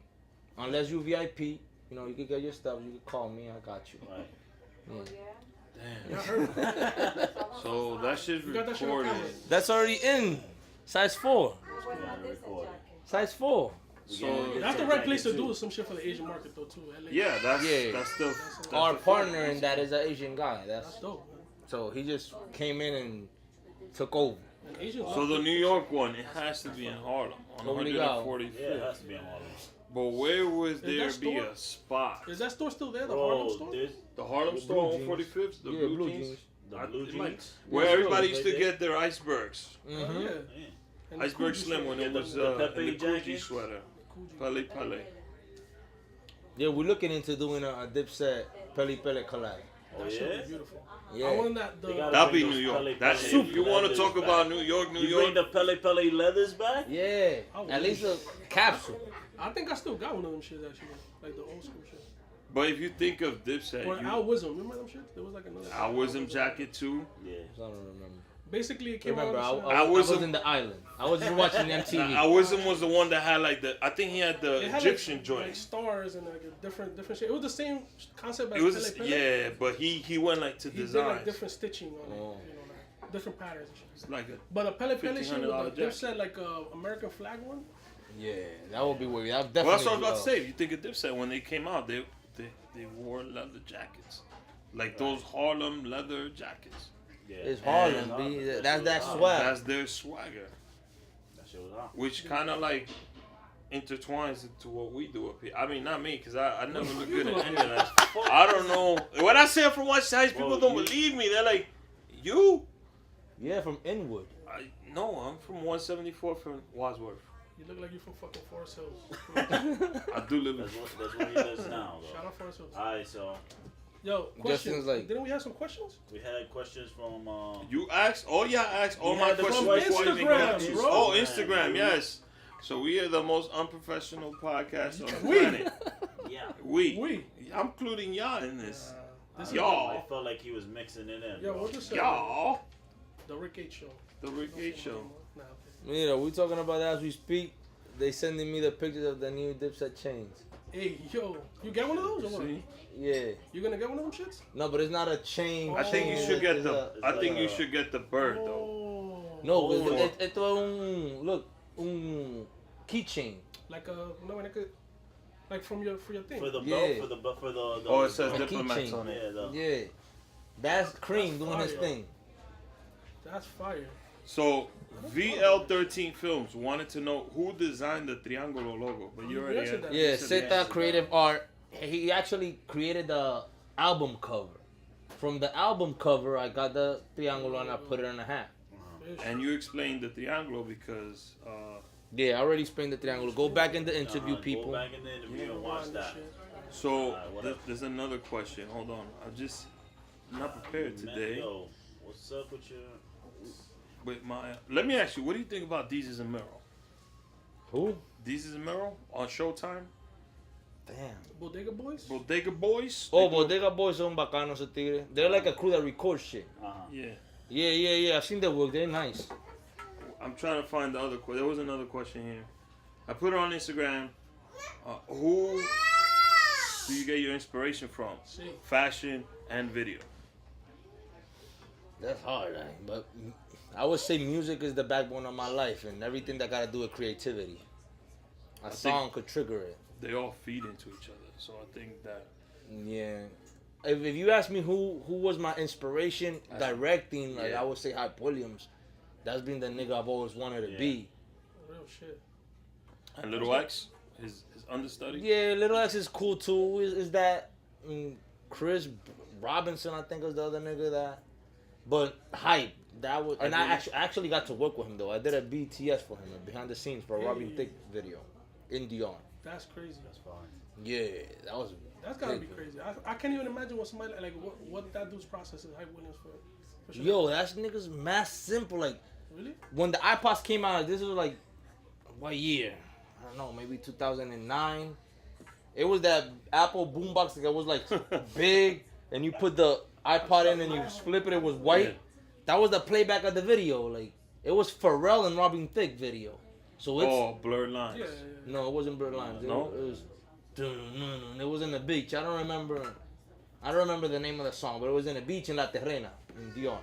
Unless you VIP, you know, you can get your stuff. You can call me. I got you. Right. damn. I heard. So that shit's You got that shit on recorded. camera. That's already in size 4. We're not this record. Size 4. So That's the right place to do some shit for the Asian market though too. LA. yeah, that's Yeah. still that's Our the partner in that is an Asian guy. That's dope. Man. So he just came in and took over. And Asian So the New York one, it has to be in Harlem on What we got? 145th. Yeah, it has to be in Harlem. But where was that there be store- a spot? Is that store still there? The Harlem Bro, store? this The Harlem The store blue on jeans. 45th, the Yeah, blue, blue jeans. jeans. the I- blue it might- jeans. Where Yeah, everybody sure. used to get their icebergs. Oh, yeah. Yeah. And the Iceberg Coogee Slim when shirt. it Yeah, was the in the Pepe Coogee jackets. sweater. Coogee. Pele. Yeah, we're looking into doing a Dipset Pele collab. Oh That shit yeah. was beautiful. Yeah. I want that. They gotta That'll be bring New those York. Pele That's Pele if you want to leathers talk back. about New York, You bring the Pele leathers back? Yeah. I At least a capsule. I think I still got one of them shits actually, like the old school shit. But if you think of Dipset, Or Al Wisdom, remember them shits? There was like another. Al Wisdom jacket too. Yeah. I don't remember. Basically, it came Remember, out. I was Wisdom- in the island. I was just watching MTV. Al Wisdom was the one that had like the. I think he had the It had Egyptian like joint. stars and like a different shit. It was the same concept as It was Pele. yeah, but he went like to He did design. like different stitching on it, Oh. like different patterns and shit. It's like a But a Pele shit with $1,500 the Dipset like American flag one. Yeah, that would be weird. That definitely. Well, that's what I was about to say. If you think of Dipset, when they came out, they wore leather jackets, like those Harlem leather jackets. Yeah. It's Harlem, B. That's that swag. That's their swagger, That shit was hot. which kind of like intertwines into what we do up here. I mean, not me, because I never look good at any of that. I don't know. When I say I'm from West Side, people Well, don't you- believe me. They're like, you? Yeah, from Inwood. No, I'm from 174 from Wadsworth. You look like you from fucking Forest Hills. I do live in. That's what he does now, Shout though. out Forest Hills. Alright, so Yo, questions. Justin's like- Didn't we have some questions? we had questions from. You asked, all y'all asked all You my had the questions questions before I even Instagram, got to. bro. Oh, Instagram, yes. So we are the most unprofessional podcast on the We. planet. Yeah. We. I'm including y'all in this. This Y'all. I felt like he was mixing it in. Yo, bro. what this say? Y'all. The Rick H Show. The Rick H Show. Nah, You know, we talking about that as we speak. They sending me the pictures of the new Dipset chains. hey, yo, you get one of those or what? See? Yeah. You gonna get one of them shits? No, but it's not a chain. I think you Oh. should get It's the. a- I think you should get the bird though. Oh. No, Oh. esto es un keychain. Like like from your thing. For the Yeah. belt, for the. Oh, it says A Diplomats keychain. on it. Yeah, the, Yeah. That's Cream doing his fire. thing. That's fire. So VL13 Films wanted to know who designed the Triangulo logo, but you You already answered had. that. Yeah, you said Zeta Creative Art. He actually created the album cover. From the album cover, I got the Triangulo and I put it in a hat. And you explained the Triangulo because Yeah, I already explained the Triangulo. Go back in the interview, Go people. back in the interview and watch that. so Alright, whatever. there's another question. Hold on, I'm just not prepared Man, today yo, what's up with your? with my. Let me ask you, what do you think about Deezus and Mero? Who? Deezus and Mero on Showtime? Damn. Bodega Boys? Bodega Boys? Oh, They do- Bodega Boys son bacanos, esos tigres. They're like a crew that records shit. Yeah. Yeah. I've seen their work. They're nice. I'm trying to find the other question. There was another question here. I put it on Instagram. Who do you get your inspiration from? See. Fashion and video. That's hard, but I would say music is the backbone of my life and everything that got to do with creativity. A song could trigger it. They all feed into each other. So I think that Yeah. If you ask me who was my inspiration directing, like Yeah. I would say Hype Williams. That's been the nigga I've always wanted to be. Real shit. and Little X, his understudy. Yeah, Little X is cool too. Is that Chris Robinson? I think was the other nigga that. But Hype, that was, and I actually got to work with him though. I did a BTS for him, a behind the scenes for a Robin Thicke video in Dion. That's crazy. That's fine. Yeah, that was. That's gotta be big. crazy. I can't even imagine what somebody like what that dude's process is. Hype Williams for sure. Yo, that's niggas mass simple. Like Really? when the iPods came out, this was like what year? I don't know, maybe 2009. It was that Apple boombox that was like big, and you put the iPod in and you flip it. It was white. Yeah. That was the playback of the video. Like it was Pharrell and Robin Thicke video. So it's Blurred Lines. Yeah. no, it wasn't Blurred Lines. No? It was. It was in the beach. I don't remember the name of the song, but it was in the beach in La Terrena in Dion.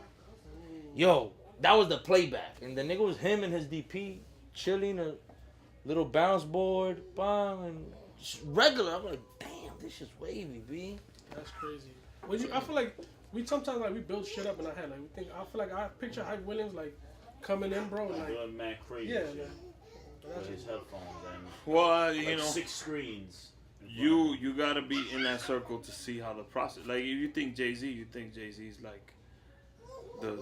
Yo, that was the playback, and the nigga was him and his DP chilling a little bounce board, bam, and just regular. I'm like, damn, this is wavy, B. That's crazy. I feel like we sometimes like we build shit up in our head. Like we think. I feel like I picture Hype Williams like coming in, bro. And, like Doing mad crazy yeah, shit man. with his headphones and Well, like you know, 6 screens. you gotta be in that circle to see how the process. Like if you think Jay-Z, you think Jay-Z's like the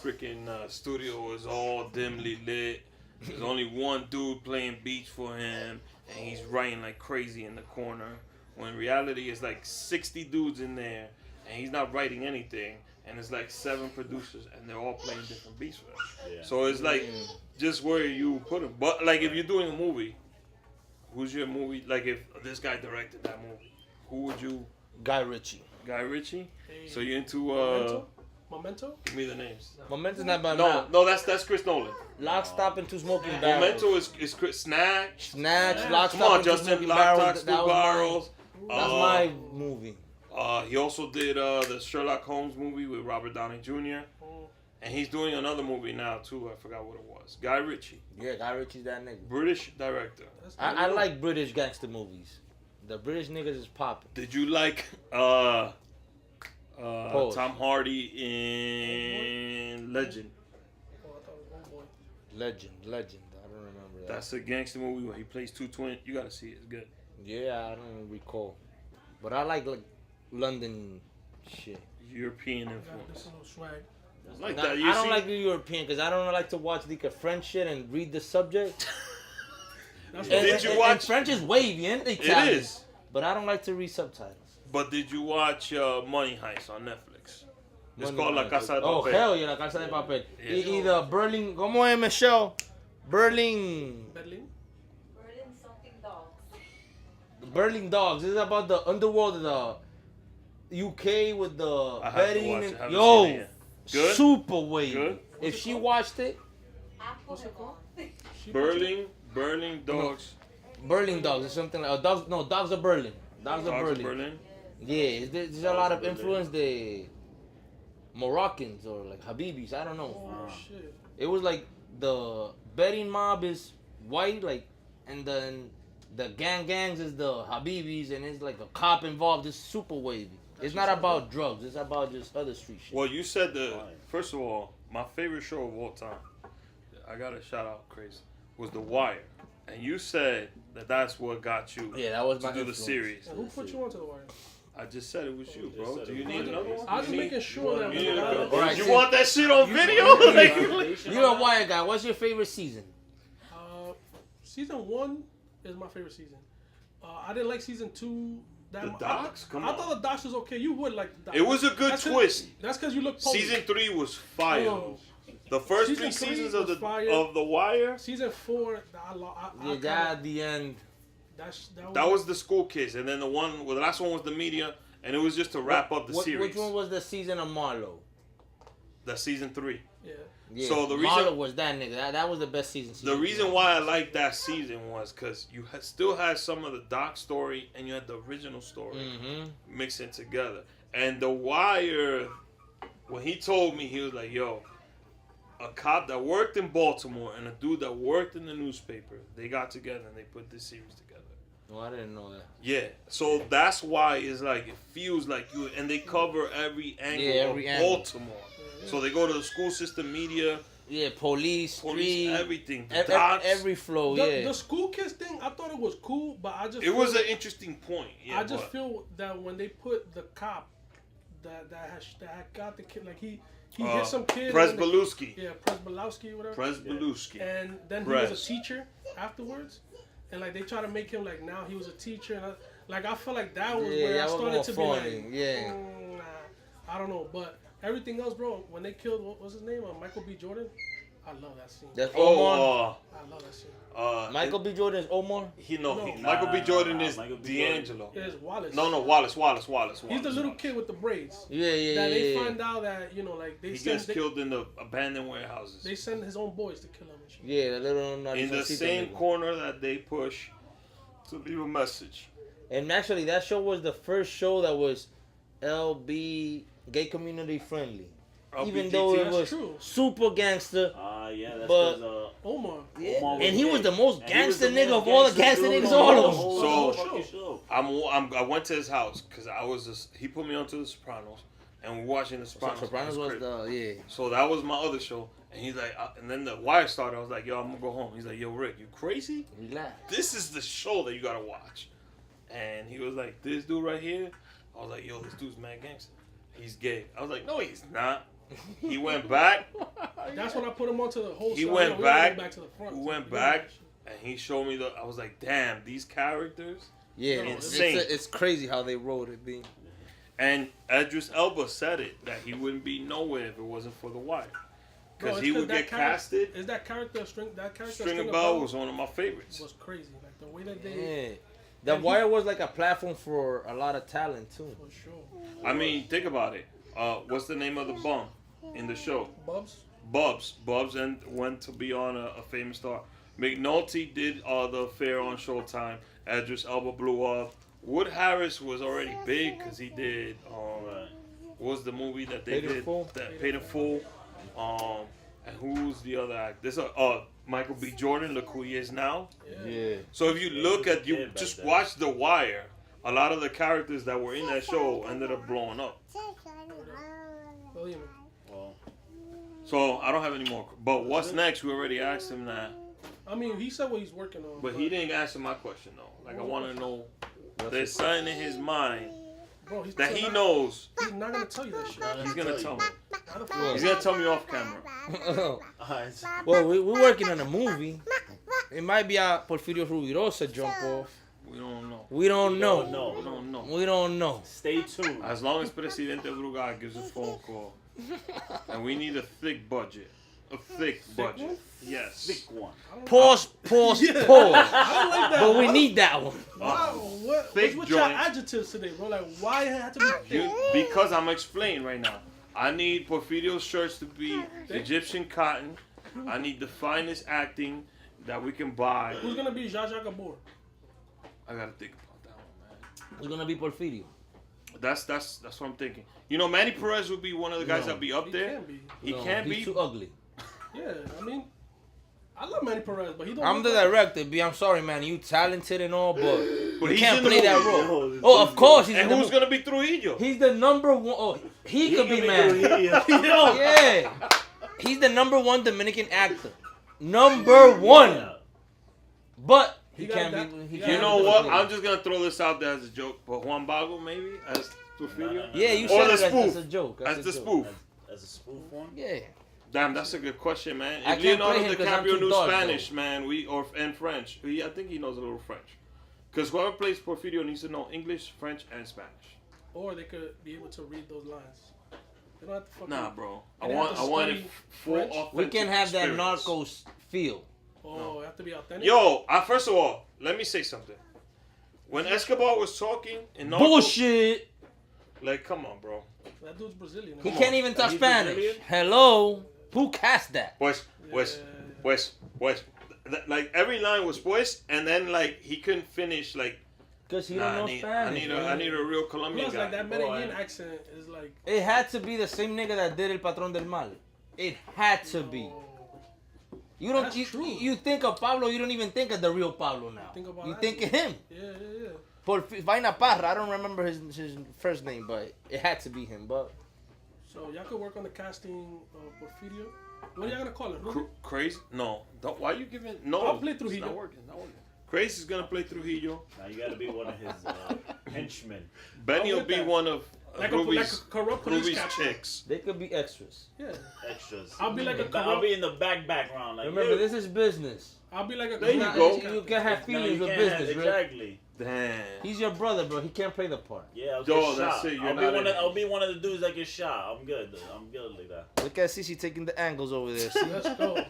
freaking studio is all dimly lit. There's only one dude playing beats for him, and he's writing like crazy in the corner. When in reality, it's like 60 dudes in there, and he's not writing anything. And it's like 7 producers, and they're all playing different beats for him. Yeah. So it's like just where you put him. But like if you're doing a movie, who's your movie? Like if this guy directed that movie, who would you? Guy Ritchie. Guy Ritchie. Hey, So you're into Memento? Give me the names. Momento's not bad. No, that's Chris Nolan. Lock, Stop, and Two Smoking Barrels. Memento is Chris Snatch. Lock, Come Stop, on, and Two Justin. Smoking Lock, Barrels. Stock, Two Barrels. That's my movie. He also did the Sherlock Holmes movie with Robert Downey Jr. And he's doing another movie now too. I forgot what it was. Guy Ritchie. Yeah, Guy Ritchie's that nigga. British director. I like British gangster movies. The British niggas is popping. Did you like Tom Hardy in Legend? Oh, I thought it was Homeboy. Legend. I don't remember that. That's a gangster movie where he plays two twins. You gotta see it. It's good. Yeah, I don't recall. But I like London shit. European Got influence. this little swag. Like Nah, that. I don't like the European because I don't like to watch the French shit and read the subject. That's And- Did you and- watch- and French is wavy, and It Italian. is. But I don't like to read subtitles. But did you watch Money Heist on Netflix? It's Money called La Heist. Casa de Oh, Papel. hell yeah, La Casa de Papel. Yeah. Either Berlin, ¿cómo es, Michelle? Berlin Berlin? Berlin something dogs. Dogs. This is about the underworld of the UK with the I have to betting watch it. and Haven't yo, seen it yet. Good? super wavy. Good? If she watched it, Apple What's it called? Berlin Dogs. Berlin Dogs or something like dogs. No, Dogs of Berlin. Dogs of Berlin. Yeah, there's a lot of influence. The Moroccans or like Habibis. I don't know. Oh, shit. It was like the betting mob is white, like, and then the gangs is the Habibis, and it's like a cop involved. It's super wavy. It's not about drugs. It's about just other street shit. Well, you said first of all, my favorite show of all time, I gotta shout out Crazy, was The Wire. And you said that that's what got you Yeah, that was to my do the influence. series. And who put you onto the wire? I just said it was you, bro. said Do it you was need you. another one? I was just making sure that You need another one? Alright, You see- want that shit on video? Like, You're a Wire guy. What's your favorite season? Season 1 is my favorite season. I didn't like season 2. That The much. docs? Come I on. thought the docs was okay. You would like the docs. It was a good twist. That's because you look Polish. Season 3 was fire. Oh. The first Season 3 3 seasons was of fire. The Wire, Season 4, I Yeah, that at the end. that was the school kids, and then the last one was the media, and it was just to wrap up the series. Which one was the season of Marlo? The season 3. Yeah. Yeah, So the reason- Marlo was that nigga. That was the best season. The reason why I liked that season was because you still had some of the doc story and you had the original story mixing together. And The Wire, when he told me, he was like, yo, a cop that worked in Baltimore and a dude that worked in the newspaper, they got together and they put this series together. Oh, I didn't know that. Yeah, so that's why it's like, it feels like you, and they cover every angle every of angle. Baltimore. So they go to the school system, media, Yeah, police, street, everything. The docs. every flow. The school kids thing, I thought it was cool, but I just It was an interesting point. Yeah, I just but- feel that when they put the cop that had got the kid, like he hit some kid. Presbalowski. Yeah, Presbalowski, whatever. Presbalowski. And then he was a teacher afterwards, and like they try to make him like now he was a teacher, and I felt like that was Yeah, where that I was started more to funny, be like, yeah. nah, I don't know, but everything else, bro. When they killed what was his name, Michael B. Jordan, I love that scene. That's Omar. I love that scene. Michael B. Jordan is Omar. Michael B. Jordan is Michael B. D'Angelo. It is Wallace. No, Wallace. He's the little kid with the braids. Yeah. That they find out that like they He send gets killed in the abandoned warehouses. they send his own boys to kill him. And shit. Yeah, the little In the same corner that they push to leave a message. And actually, that show was the first show that was LB gay community friendly. Even though it That's was true. super gangster. Yeah, that's But- because Omar. Yeah. Omar was And he was gay. the most And he was gangster the nigga most of all the gangster gangster dude niggas, on all the of them. whole So- fucking show. I went to his house because he put me onto The Sopranos, and we're watching The Sopranos. Sopranos It was crazy. the So that was my other show, and he's like, and then The Wire started. I was like, yo, I'm gonna go home. He's like, yo, Rick, you crazy? Relax. This is the show that you gotta watch. And he was like, this dude right here. I was like, yo, this dude's mad gangster. He's gay. I was like, no, he's not. He went back. That's when I put him onto the whole. He show. went We gotta back. go back to the front. We went You know back, that shit. and he showed me I was like, damn, these characters. Yeah, No, Insane. It's crazy how they wrote it, B. And Idris Elba said it that he wouldn't be nowhere if it wasn't for The Wire, Bro, because it's he would that get character- casted. Is that character String? That character Stringer Bell was one of my favorites. was crazy. Like The way that they... Yeah. The Wire was like a platform for a lot of talent too. For sure. I mean, think about it. What's the name of the bum in the show? Bubs? Bubs and went to be on a famous star. McNulty did the affair on Showtime. Idris Elba blew up. Wood Harris was already big because he did. What was the movie that they did? Paid in Full. And who's the other actor? There's Michael B. Jordan. Look who he is now. Yeah. So if you look at just watch The Wire, a lot of the characters that were in that show ended up blowing up. Believe me. So I don't have any more. But what's next? We already asked him that. I mean, he said what he's working on. But he didn't answer my question though. Like I want to know. There's something in his mind Bro, he's that he not, knows. He's not gonna tell you that shit. He's gonna tell me. How the fuck? He's gonna tell me off camera. Well, we're working on a movie. It might be a Porfirio Rubirosa jump off. We don't know. We don't know. We don't know. We don't know. Stay tuned. As long as Presidente Brugal gives a phone call. And we need a thick budget. A thick budget. one? Yes. Thick one. Pause. I don't like that. But we need that one. Wow, Thick what's your joint. adjectives today, bro? Like, why it had to be thick? Because I'm explaining right now. I need Porfirio's shirts to be Egyptian cotton. I need the finest acting that we can buy. Who's gonna be Zsa Zsa Gabor? I gotta think about that one, man. Who's gonna be Porfirio? That's what I'm thinking. You know, Manny Perez would be one of the guys that'd be up He there. can be. He No, can't he's be. too ugly. Yeah, I mean, I love Manny Perez, but he don't. I'm look the like- director, B. I'm sorry, man. You talented and all, but you he's can't in the play that movie. role. Oh, of course he's in And the who's movie. gonna be Trujillo? He's the number one. Oh, he could be man. Yeah. Yeah. He's the number one Dominican actor. Number one. But he He can't got be. that- He you can't You be know what? Porfirio. I'm just gonna throw this out there as a joke. But Juan Bago maybe as Porfirio. Yeah, you Or said the it spoof. as a joke. As a the joke. spoof. As a spoof one? Yeah. Damn, that's a good question, man. I If can't Leonardo play him 'cause I'm DiCaprio too knew dark, Spanish, though. man, and French. I think he knows a little French. Because whoever plays Porfirio needs to know English, French, and Spanish. Or they could be able to read those lines. They don't have to fucking. Nah, bro. I They want have to it study full French. authentic We can have that experience. Narcos feel. Oh, it have to be authentic. Yo, first of all, let me say something. When Escobar was talking in Narcos, Bullshit. like, come on, bro. That dude's Brazilian. He Come can't on. even talk He's Spanish. Brazilian? Hello. Who cast that? Pues. Like every line was pues, and then like he couldn't finish. Like, Because he nah, don't know Spanish. I need a real Colombian Plus, guy. like that Medellin accent is like. It had to be the same nigga that did El Patrón del Mal. It had to be. You don't. That's true. You think of Pablo. You don't even think of the real Pablo now. Think about you that. think of him. Yeah. Por Vaina Parra. I don't remember his first name, but it had to be him. But So y'all could work on the casting of Porfirio. What are y'all gonna call it? Ruby? Crazy? No. Don't, why are you giving? No. I'll play It's Trujillo. not working. Crazy is gonna play Trujillo. Now you gotta be one of his henchmen. Benny I'm will with be that. one of Like a Ruby's corrupt police Ruby's captain. chicks. they could be extras. Yeah. Extras. I'll be like a I'll corrupt. be in the background. Like, Remember, yo. this is business. I'll be like a. There you corrupt go. police You captain. can have No, feelings you with can't business, have, Rick. exactly. Damn. He's your brother, bro. He can't play the part. Yeah, I'll Yo, get that's shot. it. You're I'll be not one. in. I'll be one of the dudes that get shot. I'm good. I'm good like that. Look at Cece taking the angles over there. See? Let's go.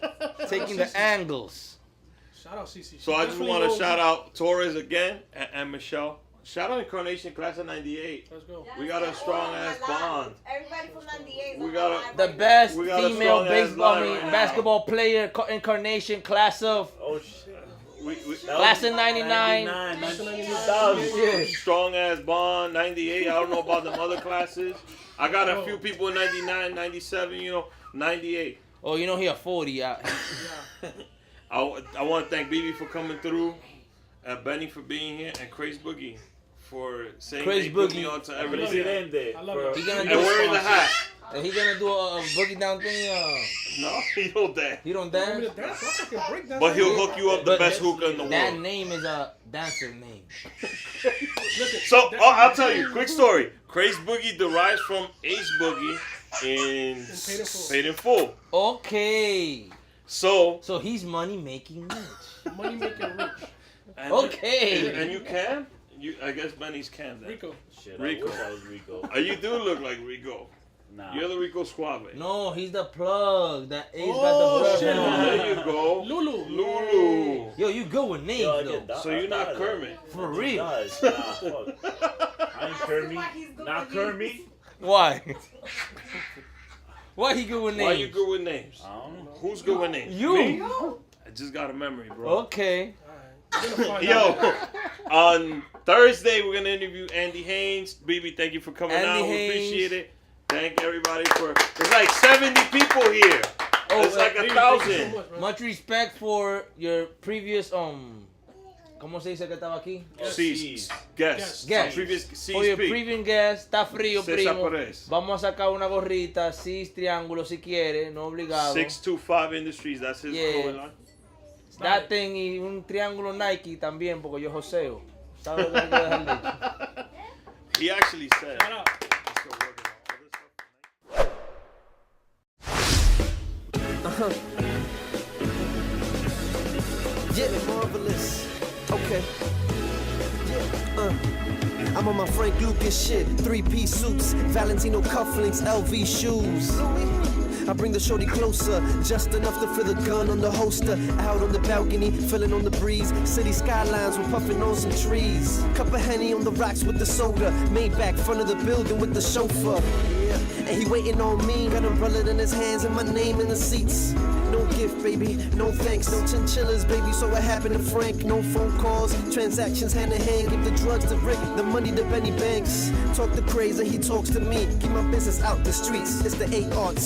Taking the angles. Shout out CC. So I just want to shout out Torres again and Michelle. Shout out Incarnation Class of '98. Let's go. We got a strong ass bond. Everybody from 98. We got The best We got a female strong-ass baseball, line right now. basketball player incarnation class of Oh shit. Class of 99. 2000. yeah. Strong ass bond, 98. I don't know about them other classes. I got a few people in 99, 97, 98. Oh, you know he a 40 out. I want to thank BB for coming through, Benny for being here, and Craze Boogie for saying Craze they put Boogie. me on to everything. Presidente. I love bro. it. He gonna And do wearing the hat. He gonna do a boogie down thing. No, he don't dance. He don't Want me dance. to dance? I'll fucking break dance. But he'll hook you up the But best hookah in the That world. name is a dancer name. Listen, So, that- I'll tell you, quick story. Craze Boogie derives from Ace Boogie in Paid in Full. Okay. So, So he's money making rich. Money making rich. and, Okay. and you can? I guess Benny's can then. Rico. Shit, Rico. I wish I was Rico. You do look like Rico. Nah. You're the Rico Suave. No, he's the plug. That A's Oh, got the shit. plug. There you go. Lulu. Yo, you good with names, Yo, I though. get that. So you're not Kermit. For real. Guys, nah, fuck. I ain't Kermit. Not Kermit. Why? Why he good with names? Why you good with names? I don't know. Who's good with names? You. Me? I just got a memory, bro. Okay. Yo, on Thursday we're gonna interview Andy Haynes. BB, thank you for coming Andy out. We Haynes. appreciate it. Thank everybody for. There's like 70 people here. Oh, It's like Baby, 1,000. much respect for your previous ¿Cómo se dice que estaba aquí? Guest. Guest. Previous For your CSP. previous guest, está frío, César primo. Pérez. Vamos a sacar una gorrita, Cis Triángulo si quiere, no obligado. 625 Industries, that's his Yeah. going on. That thing y un triángulo Nike también, porque yo joseo. ¿Sabes lo que hay que dejar dicho? He actually said. Shout out. he's still working on other stuff. Yeah, marvelous. Okay. Yeah, I'm on my Frank Lucas shit. 3-piece suits, Valentino cufflinks, LV shoes. I bring the shorty closer, just enough to feel the gun on the holster. Out on the balcony, feeling on the breeze. City skylines, we're puffing on some trees. Cup of Henny on the rocks with the soda. Maybach, front of the building with the chauffeur. Yeah, and he waiting on me. Got umbrella in his hands and my name in the seats. No gift, baby, no thanks, no chinchillas, baby. So what happened to Frank? No phone calls, transactions hand in hand. Give the drugs to Rick, the money to Benny Banks. Talk to Craze and he talks to me. Keep my business out the streets. It's the ART.